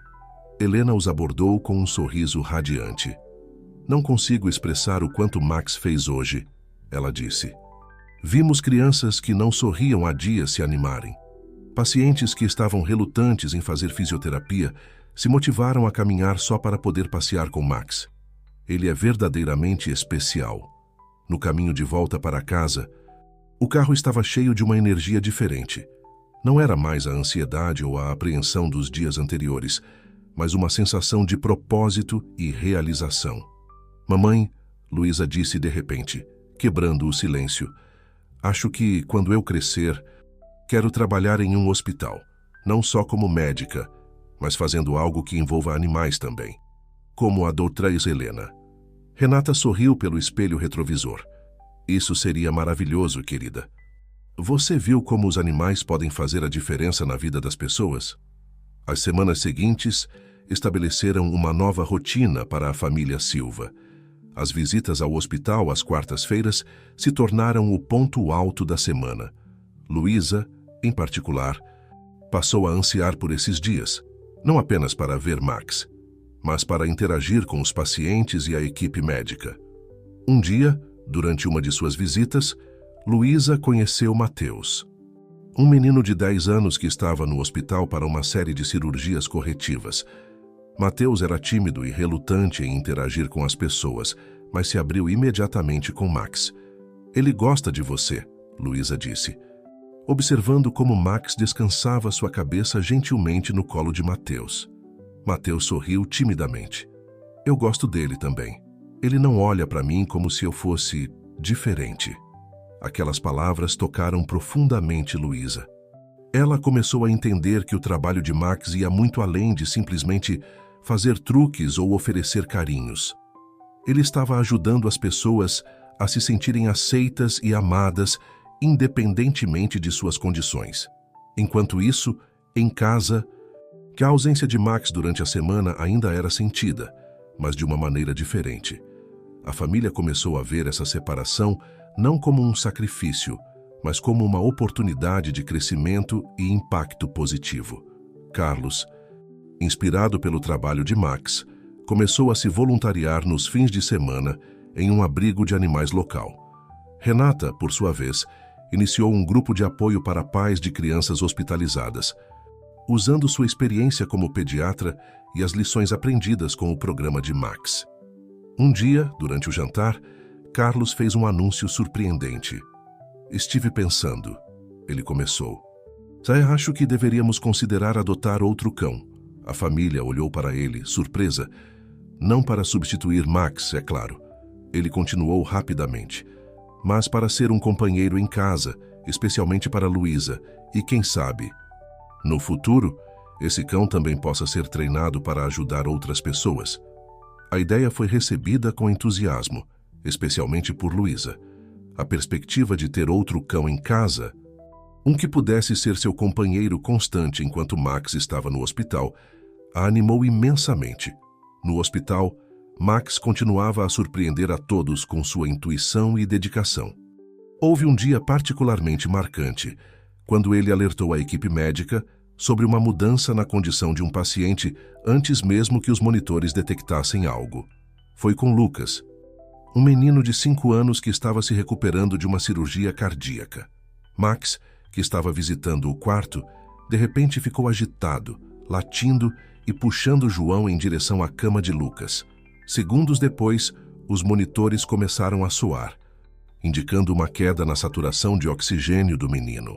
Helena os abordou com um sorriso radiante. Não consigo expressar o quanto Max fez hoje, ela disse. Vimos crianças que não sorriam há dias se animarem. Pacientes que estavam relutantes em fazer fisioterapia se motivaram a caminhar só para poder passear com Max. Ele é verdadeiramente especial. No caminho de volta para casa, o carro estava cheio de uma energia diferente. Não era mais a ansiedade ou a apreensão dos dias anteriores, mas uma sensação de propósito e realização. Mamãe, Luísa disse de repente, quebrando o silêncio, acho que, quando eu crescer, quero trabalhar em um hospital, não só como médica, mas fazendo algo que envolva animais também, como a doutora Helena. Renata sorriu pelo espelho retrovisor. Isso seria maravilhoso, querida. Você viu como os animais podem fazer a diferença na vida das pessoas? As semanas seguintes estabeleceram uma nova rotina para a família Silva. As visitas ao hospital às quartas-feiras se tornaram o ponto alto da semana. Luísa, em particular, passou a ansiar por esses dias, não apenas para ver Max, mas para interagir com os pacientes e a equipe médica. Um dia, durante uma de suas visitas, Luísa conheceu Mateus, um menino de 10 anos que estava no hospital para uma série de cirurgias corretivas. Mateus era tímido e relutante em interagir com as pessoas, mas se abriu imediatamente com Max. "Ele gosta de você", Luísa disse, observando como Max descansava sua cabeça gentilmente no colo de Mateus. Mateus sorriu timidamente. "Eu gosto dele também. Ele não olha para mim como se eu fosse diferente." Aquelas palavras tocaram profundamente Luísa. Ela começou a entender que o trabalho de Max ia muito além de simplesmente fazer truques ou oferecer carinhos. Ele estava ajudando as pessoas a se sentirem aceitas e amadas, independentemente de suas condições. Enquanto isso, em casa, que a ausência de Max durante a semana ainda era sentida, mas de uma maneira diferente. A família começou a ver essa separação não como um sacrifício, mas como uma oportunidade de crescimento e impacto positivo. Carlos, inspirado pelo trabalho de Max, começou a se voluntariar nos fins de semana em um abrigo de animais local. Renata, por sua vez, iniciou um grupo de apoio para pais de crianças hospitalizadas, usando sua experiência como pediatra e as lições aprendidas com o programa de Max. Um dia, durante o jantar, Carlos fez um anúncio surpreendente. "Estive pensando", ele começou. "Acho que deveríamos considerar adotar outro cão." A família olhou para ele, surpresa. "Não para substituir Max, é claro." Ele continuou rapidamente. "Mas para ser um companheiro em casa, especialmente para Luísa, e quem sabe, no futuro, esse cão também possa ser treinado para ajudar outras pessoas." A ideia foi recebida com entusiasmo, especialmente por Luísa. A perspectiva de ter outro cão em casa, um que pudesse ser seu companheiro constante enquanto Max estava no hospital, a animou imensamente. No hospital, Max continuava a surpreender a todos com sua intuição e dedicação. Houve um dia particularmente marcante, quando ele alertou a equipe médica sobre uma mudança na condição de um paciente antes mesmo que os monitores detectassem algo. Foi com Lucas, um menino de 5 anos que estava se recuperando de uma cirurgia cardíaca. Max, que estava visitando o quarto, de repente ficou agitado, latindo e puxando João em direção à cama de Lucas. Segundos depois, os monitores começaram a soar, indicando uma queda na saturação de oxigênio do menino.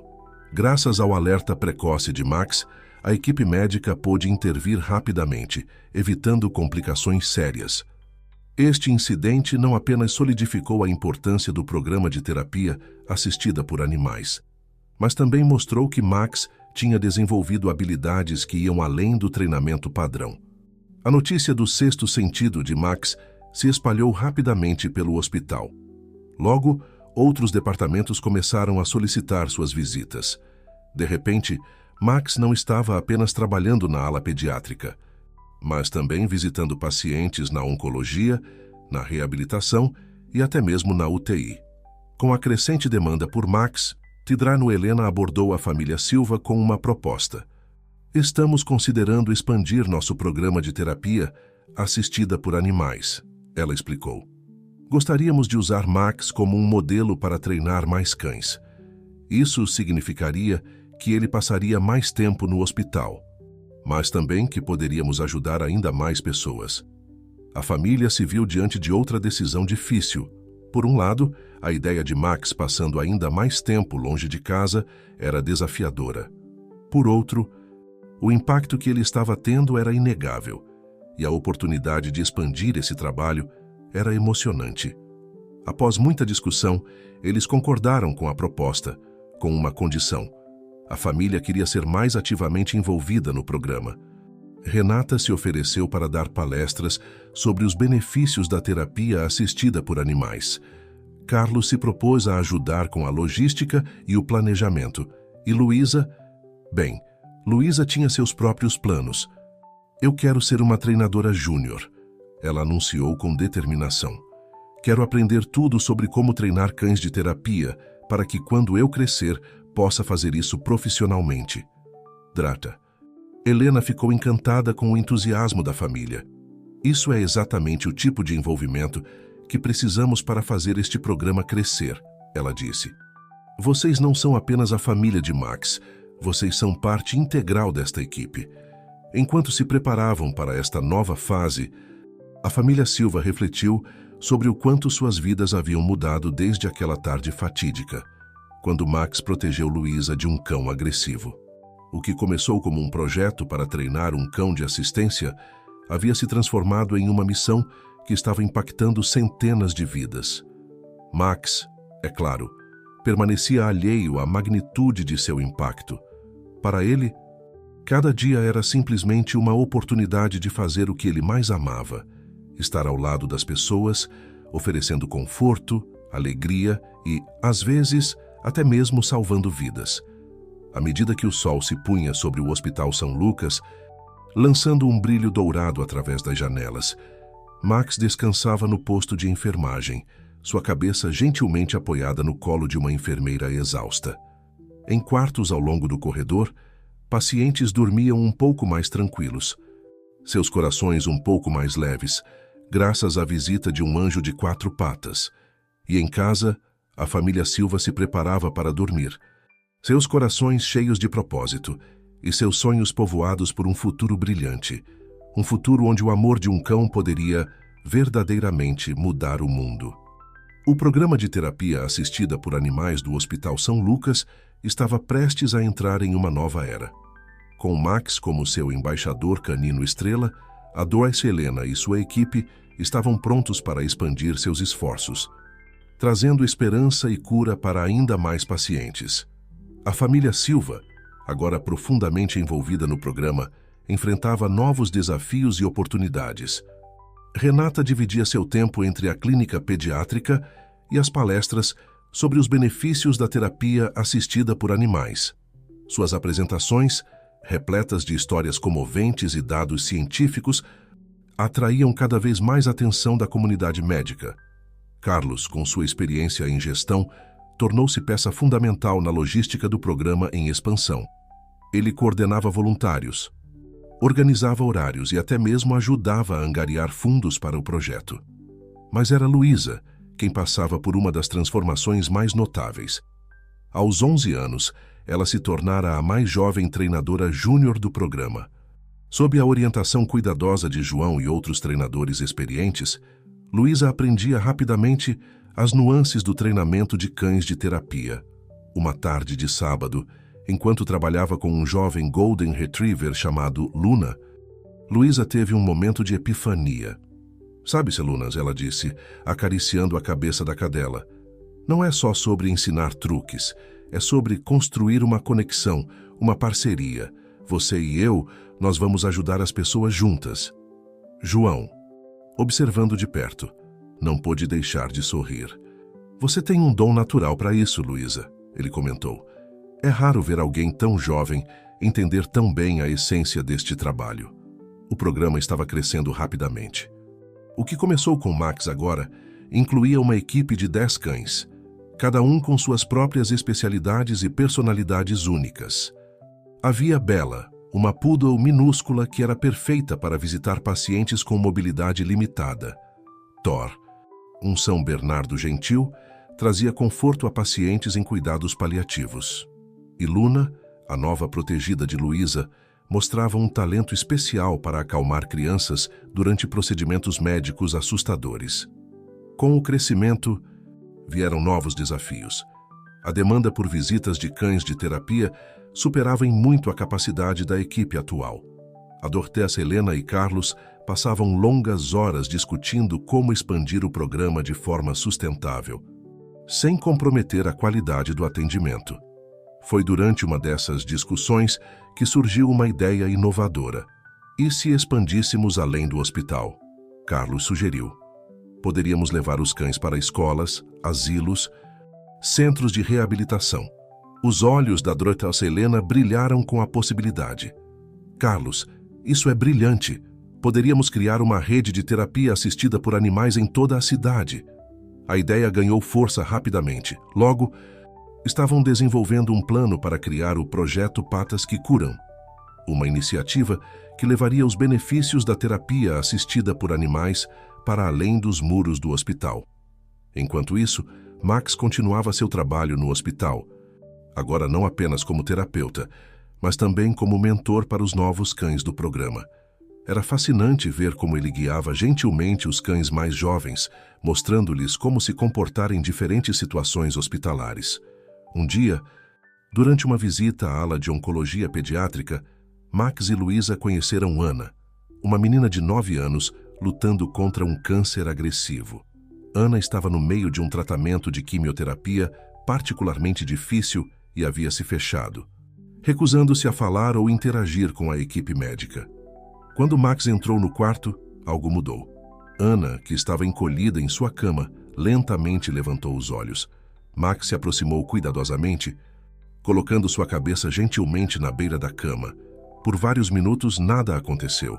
Graças ao alerta precoce de Max, a equipe médica pôde intervir rapidamente, evitando complicações sérias. Este incidente não apenas solidificou a importância do programa de terapia assistida por animais, mas também mostrou que Max tinha desenvolvido habilidades que iam além do treinamento padrão. A notícia do sexto sentido de Max se espalhou rapidamente pelo hospital. Logo, outros departamentos começaram a solicitar suas visitas. De repente, Max não estava apenas trabalhando na ala pediátrica, mas também visitando pacientes na oncologia, na reabilitação e até mesmo na UTI. Com a crescente demanda por Max, Tidrano Helena abordou a família Silva com uma proposta. "Estamos considerando expandir nosso programa de terapia assistida por animais", ela explicou. "Gostaríamos de usar Max como um modelo para treinar mais cães. Isso significaria que ele passaria mais tempo no hospital, mas também que poderíamos ajudar ainda mais pessoas." A família se viu diante de outra decisão difícil. Por um lado, a ideia de Max passando ainda mais tempo longe de casa era desafiadora. Por outro, o impacto que ele estava tendo era inegável, e a oportunidade de expandir esse trabalho era emocionante. Após muita discussão, eles concordaram com a proposta, com uma condição. A família queria ser mais ativamente envolvida no programa. Renata se ofereceu para dar palestras sobre os benefícios da terapia assistida por animais. Carlos se propôs a ajudar com a logística e o planejamento. E Luísa? Bem, Luísa tinha seus próprios planos. "Eu quero ser uma treinadora júnior", ela anunciou com determinação. "Quero aprender tudo sobre como treinar cães de terapia para que, quando eu crescer, possa fazer isso profissionalmente. Drata. Helena ficou encantada com o entusiasmo da família. Isso é exatamente o tipo de envolvimento que precisamos para fazer este programa crescer, ela disse. Vocês não são apenas a família de Max, vocês são parte integral desta equipe. Enquanto se preparavam para esta nova fase, a família Silva refletiu sobre o quanto suas vidas haviam mudado desde aquela tarde fatídica, quando Max protegeu Luísa de um cão agressivo. O que começou como um projeto para treinar um cão de assistência havia se transformado em uma missão que estava impactando centenas de vidas. Max, é claro, permanecia alheio à magnitude de seu impacto. Para ele, cada dia era simplesmente uma oportunidade de fazer o que ele mais amava: estar ao lado das pessoas, oferecendo conforto, alegria e, às vezes, até mesmo salvando vidas. À medida que o sol se punha sobre o Hospital São Lucas, lançando um brilho dourado através das janelas, Max descansava no posto de enfermagem, sua cabeça gentilmente apoiada no colo de uma enfermeira exausta. Em quartos ao longo do corredor, pacientes dormiam um pouco mais tranquilos, seus corações um pouco mais leves, graças à visita de um anjo de 4 patas. E em casa, a família Silva se preparava para dormir, seus corações cheios de propósito e seus sonhos povoados por um futuro brilhante, um futuro onde o amor de um cão poderia verdadeiramente mudar o mundo. O programa de terapia assistida por animais do Hospital São Lucas estava prestes a entrar em uma nova era. Com Max como seu embaixador canino estrela, a Joyce Helena e sua equipe estavam prontos para expandir seus esforços, trazendo esperança e cura para ainda mais pacientes. A família Silva, agora profundamente envolvida no programa, enfrentava novos desafios e oportunidades. Renata dividia seu tempo entre a clínica pediátrica e as palestras sobre os benefícios da terapia assistida por animais. Suas apresentações, repletas de histórias comoventes e dados científicos, atraíam cada vez mais atenção da comunidade médica. Carlos, com sua experiência em gestão, tornou-se peça fundamental na logística do programa em expansão. Ele coordenava voluntários, organizava horários e até mesmo ajudava a angariar fundos para o projeto. Mas era Luísa quem passava por uma das transformações mais notáveis. Aos 11 anos, ela se tornara a mais jovem treinadora júnior do programa. Sob a orientação cuidadosa de João e outros treinadores experientes, Luísa aprendia rapidamente as nuances do treinamento de cães de terapia. Uma tarde de sábado, enquanto trabalhava com um jovem Golden Retriever chamado Luna, Luísa teve um momento de epifania. Sabe-se, Lunas, ela disse, acariciando a cabeça da cadela. Não é só sobre ensinar truques, é sobre construir uma conexão, uma parceria. Você e eu, nós vamos ajudar as pessoas juntas. João, observando de perto, não pôde deixar de sorrir. Você tem um dom natural para isso, Luísa, ele comentou. É raro ver alguém tão jovem entender tão bem a essência deste trabalho. O programa estava crescendo rapidamente. O que começou com Max agora incluía uma equipe de 10 cães, cada um com suas próprias especialidades e personalidades únicas. Havia Bella, uma poodle minúscula que era perfeita para visitar pacientes com mobilidade limitada. Thor, um São Bernardo gentil, trazia conforto a pacientes em cuidados paliativos. E Luna, a nova protegida de Luísa, mostrava um talento especial para acalmar crianças durante procedimentos médicos assustadores. Com o crescimento, vieram novos desafios. A demanda por visitas de cães de terapia superava em muito a capacidade da equipe atual. A Dortessa Helena e Carlos passavam longas horas discutindo como expandir o programa de forma sustentável, sem comprometer a qualidade do atendimento. Foi durante uma dessas discussões que surgiu uma ideia inovadora. E se expandíssemos além do hospital? Carlos sugeriu. Poderíamos levar os cães para escolas, asilos, centros de reabilitação. Os olhos da Dortessa Helena brilharam com a possibilidade. Carlos, isso é brilhante. Poderíamos criar uma rede de terapia assistida por animais em toda a cidade. A ideia ganhou força rapidamente. Logo, Estavam desenvolvendo um plano para criar o Projeto Patas que Curam, uma iniciativa que levaria os benefícios da terapia assistida por animais para além dos muros do hospital. Enquanto isso, Max continuava seu trabalho no hospital, agora não apenas como terapeuta, mas também como mentor para os novos cães do programa. Era fascinante ver como ele guiava gentilmente os cães mais jovens, mostrando-lhes como se comportar em diferentes situações hospitalares. Um dia, durante uma visita à ala de oncologia pediátrica, Max e Luísa conheceram Ana, uma menina de 9 anos lutando contra um câncer agressivo. Ana estava no meio de um tratamento de quimioterapia particularmente difícil e havia se fechado, recusando-se a falar ou interagir com a equipe médica. Quando Max entrou no quarto, algo mudou. Ana, que estava encolhida em sua cama, lentamente levantou os olhos. Max se aproximou cuidadosamente, colocando sua cabeça gentilmente na beira da cama. Por vários minutos, nada aconteceu.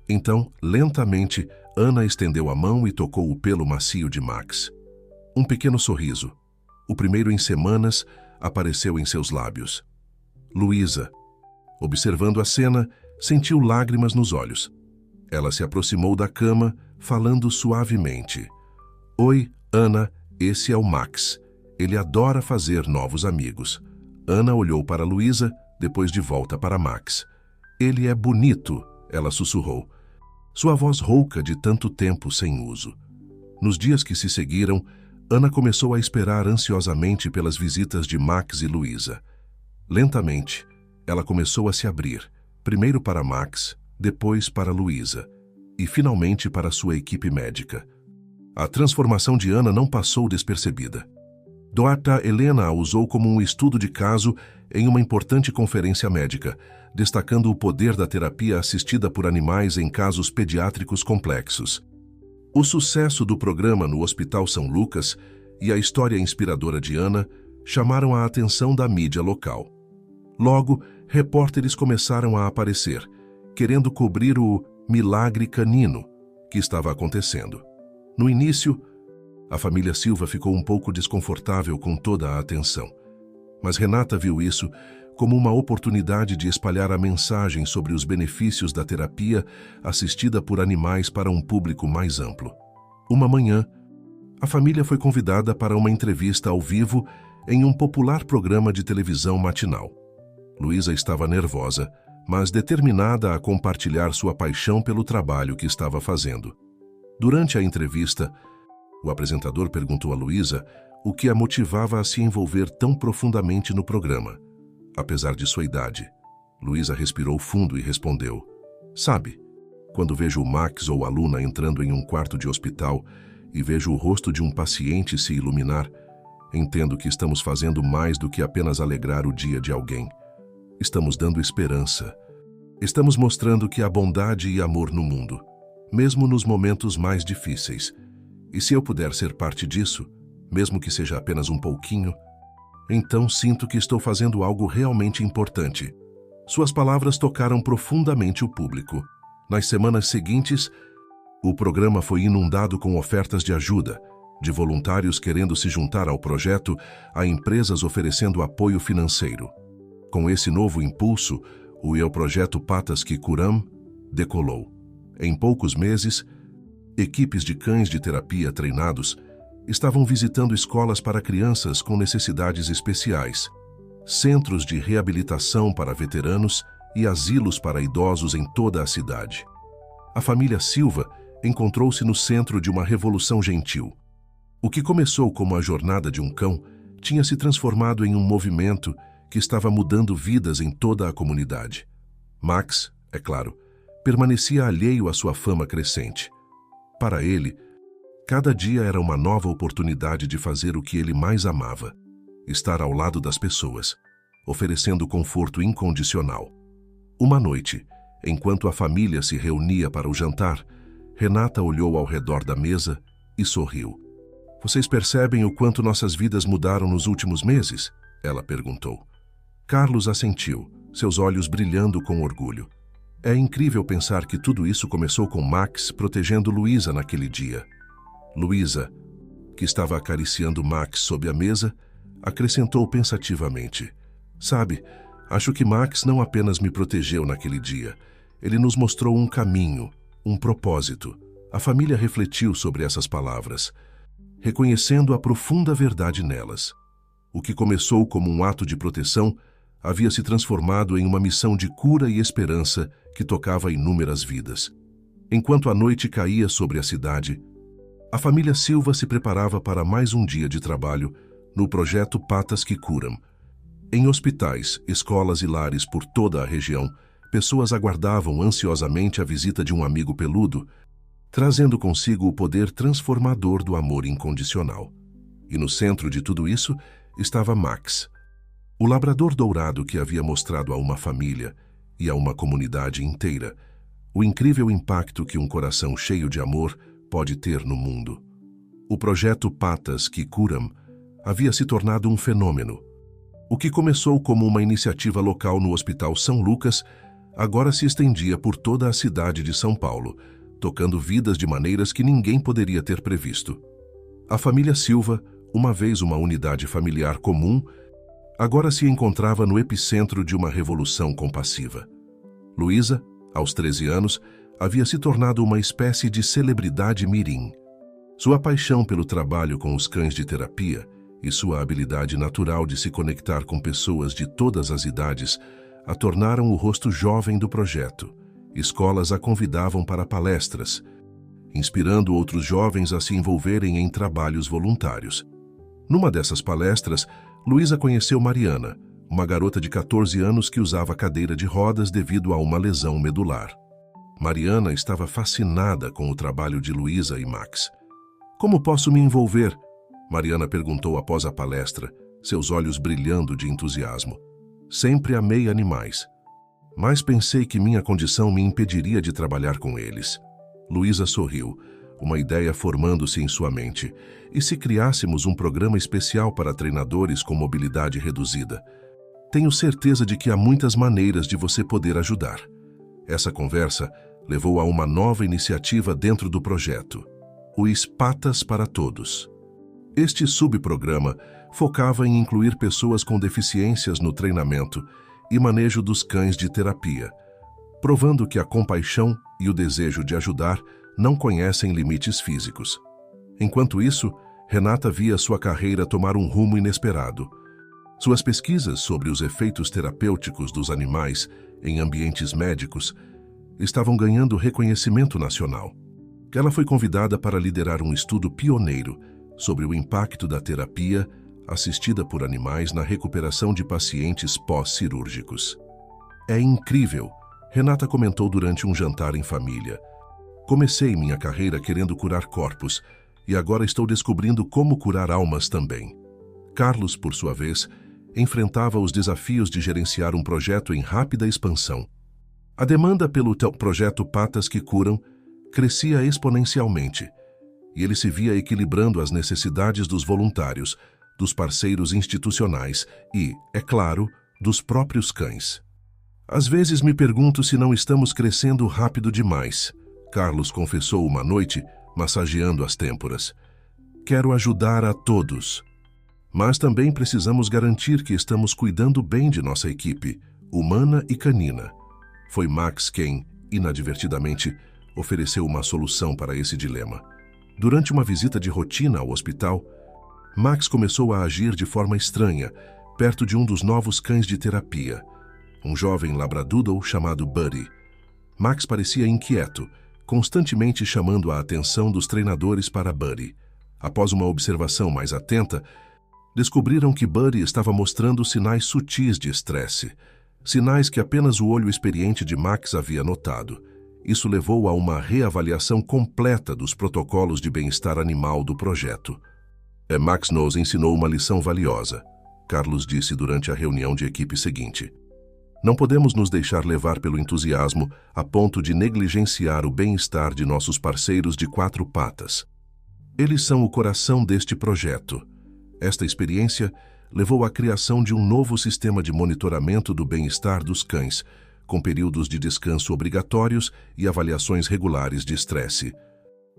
Então, lentamente, Ana estendeu a mão e tocou o pelo macio de Max. Um pequeno sorriso, o primeiro em semanas, apareceu em seus lábios. Luísa, observando a cena, sentiu lágrimas nos olhos. Ela se aproximou da cama, falando suavemente. Oi, Ana, esse é o Max. Ele adora fazer novos amigos. Ana olhou para Luísa, depois de volta para Max. Ele é bonito, ela sussurrou. Sua voz rouca de tanto tempo sem uso. Nos dias que se seguiram, Ana começou a esperar ansiosamente pelas visitas de Max e Luísa. Lentamente, ela começou a se abrir, primeiro para Max, depois para Luísa, e finalmente para sua equipe médica. A transformação de Ana não passou despercebida. Dr. Helena a usou como um estudo de caso em uma importante conferência médica, destacando o poder da terapia assistida por animais em casos pediátricos complexos. O sucesso do programa no Hospital São Lucas e a história inspiradora de Ana chamaram a atenção da mídia local. Logo, repórteres começaram a aparecer, querendo cobrir o milagre canino que estava acontecendo. No início, a família Silva ficou um pouco desconfortável com toda a atenção, mas Renata viu isso como uma oportunidade de espalhar a mensagem sobre os benefícios da terapia assistida por animais para um público mais amplo. Uma manhã, a família foi convidada para uma entrevista ao vivo em um popular programa de televisão matinal. Luísa estava nervosa, mas determinada a compartilhar sua paixão pelo trabalho que estava fazendo. Durante a entrevista, o apresentador perguntou a Luísa o que a motivava a se envolver tão profundamente no programa. Apesar de sua idade, Luísa respirou fundo e respondeu: Sabe, quando vejo o Max ou a Luna entrando em um quarto de hospital e vejo o rosto de um paciente se iluminar, entendo que estamos fazendo mais do que apenas alegrar o dia de alguém. Estamos dando esperança. Estamos mostrando que há bondade e amor no mundo, mesmo nos momentos mais difíceis. E se eu puder ser parte disso, mesmo que seja apenas um pouquinho, então sinto que estou fazendo algo realmente importante. Suas palavras tocaram profundamente o público. Nas semanas seguintes, o programa foi inundado com ofertas de ajuda, de voluntários querendo se juntar ao projeto, a empresas oferecendo apoio financeiro. Com esse novo impulso, o Projeto Patas que Curam decolou. Em poucos meses, equipes de cães de terapia treinados estavam visitando escolas para crianças com necessidades especiais, centros de reabilitação para veteranos e asilos para idosos em toda a cidade. A família Silva encontrou-se no centro de uma revolução gentil. O que começou como a jornada de um cão tinha se transformado em um movimento que estava mudando vidas em toda a comunidade. Max, é claro, permanecia alheio à sua fama crescente. Para ele, cada dia era uma nova oportunidade de fazer o que ele mais amava: estar ao lado das pessoas, oferecendo conforto incondicional. Uma noite, enquanto a família se reunia para o jantar, Renata olhou ao redor da mesa e sorriu. Vocês percebem o quanto nossas vidas mudaram nos últimos meses? Ela perguntou. Carlos assentiu, seus olhos brilhando com orgulho. É incrível pensar que tudo isso começou com Max protegendo Luísa naquele dia. Luísa, que estava acariciando Max sob a mesa, Acrescentou pensativamente: "Sabe, acho que Max não apenas me protegeu naquele dia. Ele nos mostrou um caminho, um propósito." A família refletiu sobre essas palavras, reconhecendo a profunda verdade nelas. O que começou como um ato de proteção havia se transformado em uma missão de cura e esperança que tocava inúmeras vidas. Enquanto a noite caía sobre a cidade, a família Silva se preparava para mais um dia de trabalho no projeto Patas que Curam. Em hospitais, escolas e lares por toda a região, pessoas aguardavam ansiosamente a visita de um amigo peludo, trazendo consigo o poder transformador do amor incondicional. E no centro de tudo isso estava Max, o labrador dourado que havia mostrado a uma família e a uma comunidade inteira o incrível impacto que um coração cheio de amor pode ter no mundo. O projeto Patas que Curam havia se tornado um fenômeno. O que começou como uma iniciativa local no Hospital São Lucas agora se estendia por toda a cidade de São Paulo, tocando vidas de maneiras que ninguém poderia ter previsto. A família Silva, uma vez uma unidade familiar comum, agora se encontrava no epicentro de uma revolução compassiva. Luísa, aos 13 anos, havia se tornado uma espécie de celebridade mirim. Sua paixão pelo trabalho com os cães de terapia e sua habilidade natural de se conectar com pessoas de todas as idades a tornaram o rosto jovem do projeto. Escolas a convidavam para palestras, inspirando outros jovens a se envolverem em trabalhos voluntários. Numa dessas palestras, Luísa conheceu Mariana, uma garota de 14 anos que usava cadeira de rodas devido a uma lesão medular. Mariana estava fascinada com o trabalho de Luísa e Max. "Como posso me envolver?" Mariana perguntou após a palestra, seus olhos brilhando de entusiasmo. "Sempre amei animais, mas pensei que minha condição me impediria de trabalhar com eles." Luísa sorriu, uma ideia formando-se em sua mente. "E se criássemos um programa especial para treinadores com mobilidade reduzida? Tenho certeza de que há muitas maneiras de você poder ajudar." Essa conversa levou a uma nova iniciativa dentro do projeto, os Patas para Todos. Este subprograma focava em incluir pessoas com deficiências no treinamento e manejo dos cães de terapia, provando que a compaixão e o desejo de ajudar não conhecem limites físicos. Enquanto isso, Renata via sua carreira tomar um rumo inesperado. Suas pesquisas sobre os efeitos terapêuticos dos animais em ambientes médicos estavam ganhando reconhecimento nacional. Ela foi convidada para liderar um estudo pioneiro sobre o impacto da terapia assistida por animais na recuperação de pacientes pós-cirúrgicos. "É incrível", Renata comentou durante um jantar em família. "Comecei minha carreira querendo curar corpos e agora estou descobrindo como curar almas também." Carlos, por sua vez, enfrentava os desafios de gerenciar um projeto em rápida expansão. A demanda pelo projeto Patas que Curam crescia exponencialmente, e ele se via equilibrando as necessidades dos voluntários, dos parceiros institucionais e, é claro, dos próprios cães. "Às vezes me pergunto se não estamos crescendo rápido demais", Carlos confessou uma noite, massageando as têmporas. "Quero ajudar a todos, mas também precisamos garantir que estamos cuidando bem de nossa equipe, humana e canina." Foi Max quem, inadvertidamente, ofereceu uma solução para esse dilema. Durante uma visita de rotina ao hospital, Max começou a agir de forma estranha, perto de um dos novos cães de terapia, um jovem labradoodle chamado Buddy. Max parecia inquieto, constantemente chamando a atenção dos treinadores para Buddy. Após uma observação mais atenta, descobriram que Buddy estava mostrando sinais sutis de estresse, sinais que apenas o olho experiente de Max havia notado. Isso levou a uma reavaliação completa dos protocolos de bem-estar animal do projeto. Max nos ensinou uma lição valiosa, Carlos disse durante a reunião de equipe seguinte. "Não podemos nos deixar levar pelo entusiasmo a ponto de negligenciar o bem-estar de nossos parceiros de 4 patas. Eles são o coração deste projeto." Esta experiência levou à criação de um novo sistema de monitoramento do bem-estar dos cães, com períodos de descanso obrigatórios e avaliações regulares de estresse.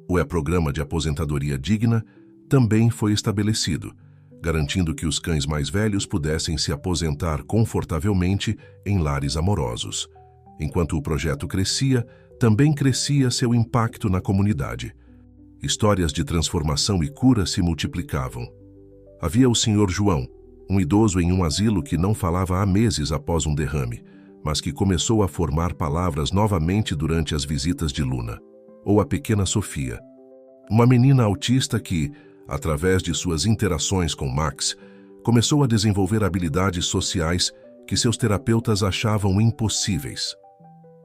O programa de aposentadoria digna também foi estabelecido, garantindo que os cães mais velhos pudessem se aposentar confortavelmente em lares amorosos. Enquanto o projeto crescia, também crescia seu impacto na comunidade. Histórias de transformação e cura se multiplicavam. Havia o Sr. João, um idoso em um asilo que não falava há meses após um derrame, mas que começou a formar palavras novamente durante as visitas de Luna. Ou a pequena Sofia, uma menina autista que, através de suas interações com Max, começou a desenvolver habilidades sociais que seus terapeutas achavam impossíveis.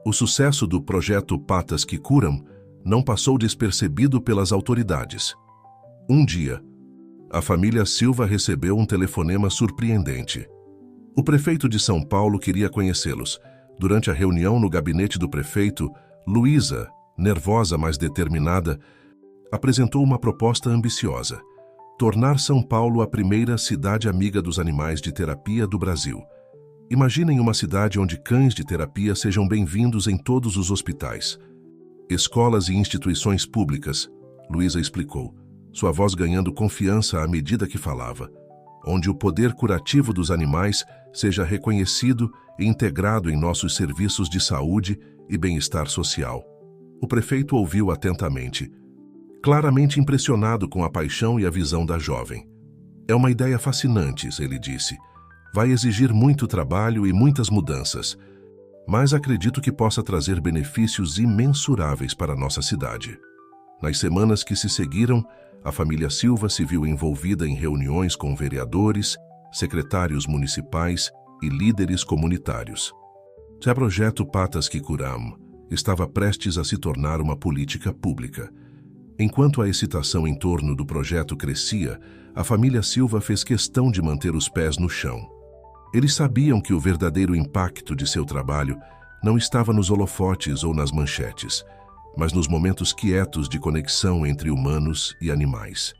O sucesso do projeto Patas que Curam não passou despercebido pelas autoridades. Um dia, a família Silva recebeu um telefonema surpreendente. O prefeito de São Paulo queria conhecê-los. Durante a reunião no gabinete do prefeito, Luísa, nervosa mas determinada, apresentou uma proposta ambiciosa: tornar São Paulo a primeira cidade amiga dos animais de terapia do Brasil. Imaginem uma cidade onde cães de terapia sejam bem-vindos em todos os hospitais, escolas e instituições públicas, Luísa explicou, sua voz ganhando confiança à medida que falava, onde o poder curativo dos animais seja reconhecido e integrado em nossos serviços de saúde e bem-estar social. O prefeito ouviu atentamente, claramente impressionado com a paixão e a visão da jovem. É uma ideia fascinante, ele disse. Vai exigir muito trabalho e muitas mudanças, mas acredito que possa trazer benefícios imensuráveis para nossa cidade. Nas semanas que se seguiram, a família Silva se viu envolvida em reuniões com vereadores, secretários municipais e líderes comunitários. O projeto Patas que Curam estava prestes a se tornar uma política pública. Enquanto a excitação em torno do projeto crescia, a família Silva fez questão de manter os pés no chão. Eles sabiam que o verdadeiro impacto de seu trabalho não estava nos holofotes ou nas manchetes, mas nos momentos quietos de conexão entre humanos e animais.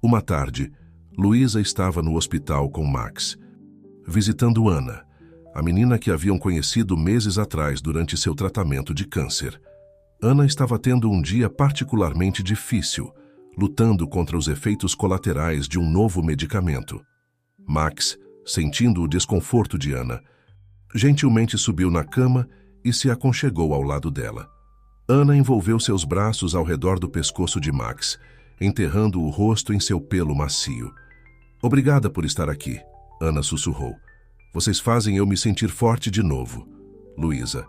Uma tarde, Luísa estava no hospital com Max, visitando Ana, a menina que haviam conhecido meses atrás durante seu tratamento de câncer. Ana estava tendo um dia particularmente difícil, lutando contra os efeitos colaterais de um novo medicamento. Max, sentindo o desconforto de Ana, gentilmente subiu na cama e se aconchegou ao lado dela. Ana envolveu seus braços ao redor do pescoço de Max, enterrando o rosto em seu pelo macio. Obrigada por estar aqui, Ana sussurrou. Vocês fazem eu me sentir forte de novo. Luísa,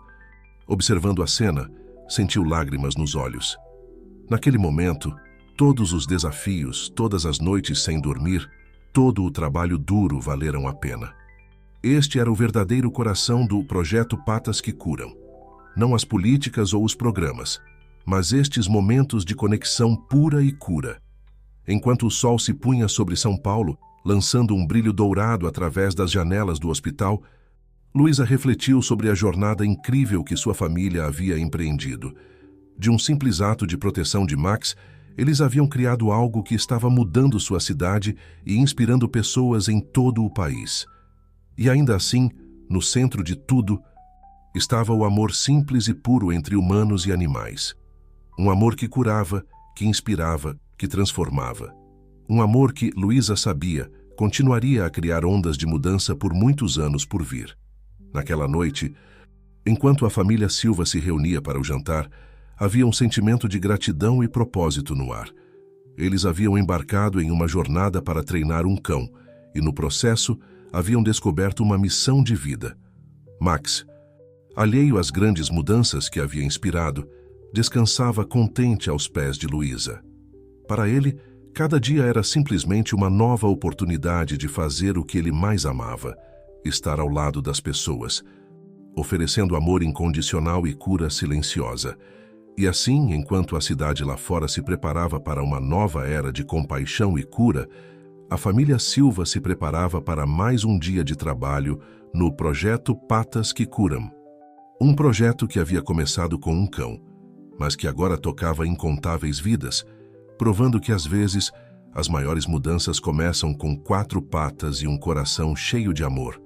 observando a cena, sentiu lágrimas nos olhos. Naquele momento, todos os desafios, todas as noites sem dormir, todo o trabalho duro valeram a pena. Este era o verdadeiro coração do projeto Patas que Curam. Não as políticas ou os programas, mas estes momentos de conexão pura e cura. Enquanto o sol se punha sobre São Paulo, lançando um brilho dourado através das janelas do hospital, Luísa refletiu sobre a jornada incrível que sua família havia empreendido. De um simples ato de proteção de Max, eles haviam criado algo que estava mudando sua cidade e inspirando pessoas em todo o país. E ainda assim, no centro de tudo, estava o amor simples e puro entre humanos e animais. Um amor que curava, que inspirava, que transformava. Um amor que, Luísa sabia, continuaria a criar ondas de mudança por muitos anos por vir. Naquela noite, enquanto a família Silva se reunia para o jantar, havia um sentimento de gratidão e propósito no ar. Eles haviam embarcado em uma jornada para treinar um cão e, no processo, haviam descoberto uma missão de vida. Max, alheio às grandes mudanças que havia inspirado, descansava contente aos pés de Luísa. Para ele, cada dia era simplesmente uma nova oportunidade de fazer o que ele mais amava, estar ao lado das pessoas, oferecendo amor incondicional e cura silenciosa. E assim, enquanto a cidade lá fora se preparava para uma nova era de compaixão e cura, a família Silva se preparava para mais um dia de trabalho no projeto Patas que Curam. Um projeto que havia começado com um cão, mas que agora tocava incontáveis vidas, provando que às vezes as maiores mudanças começam com 4 patas e um coração cheio de amor.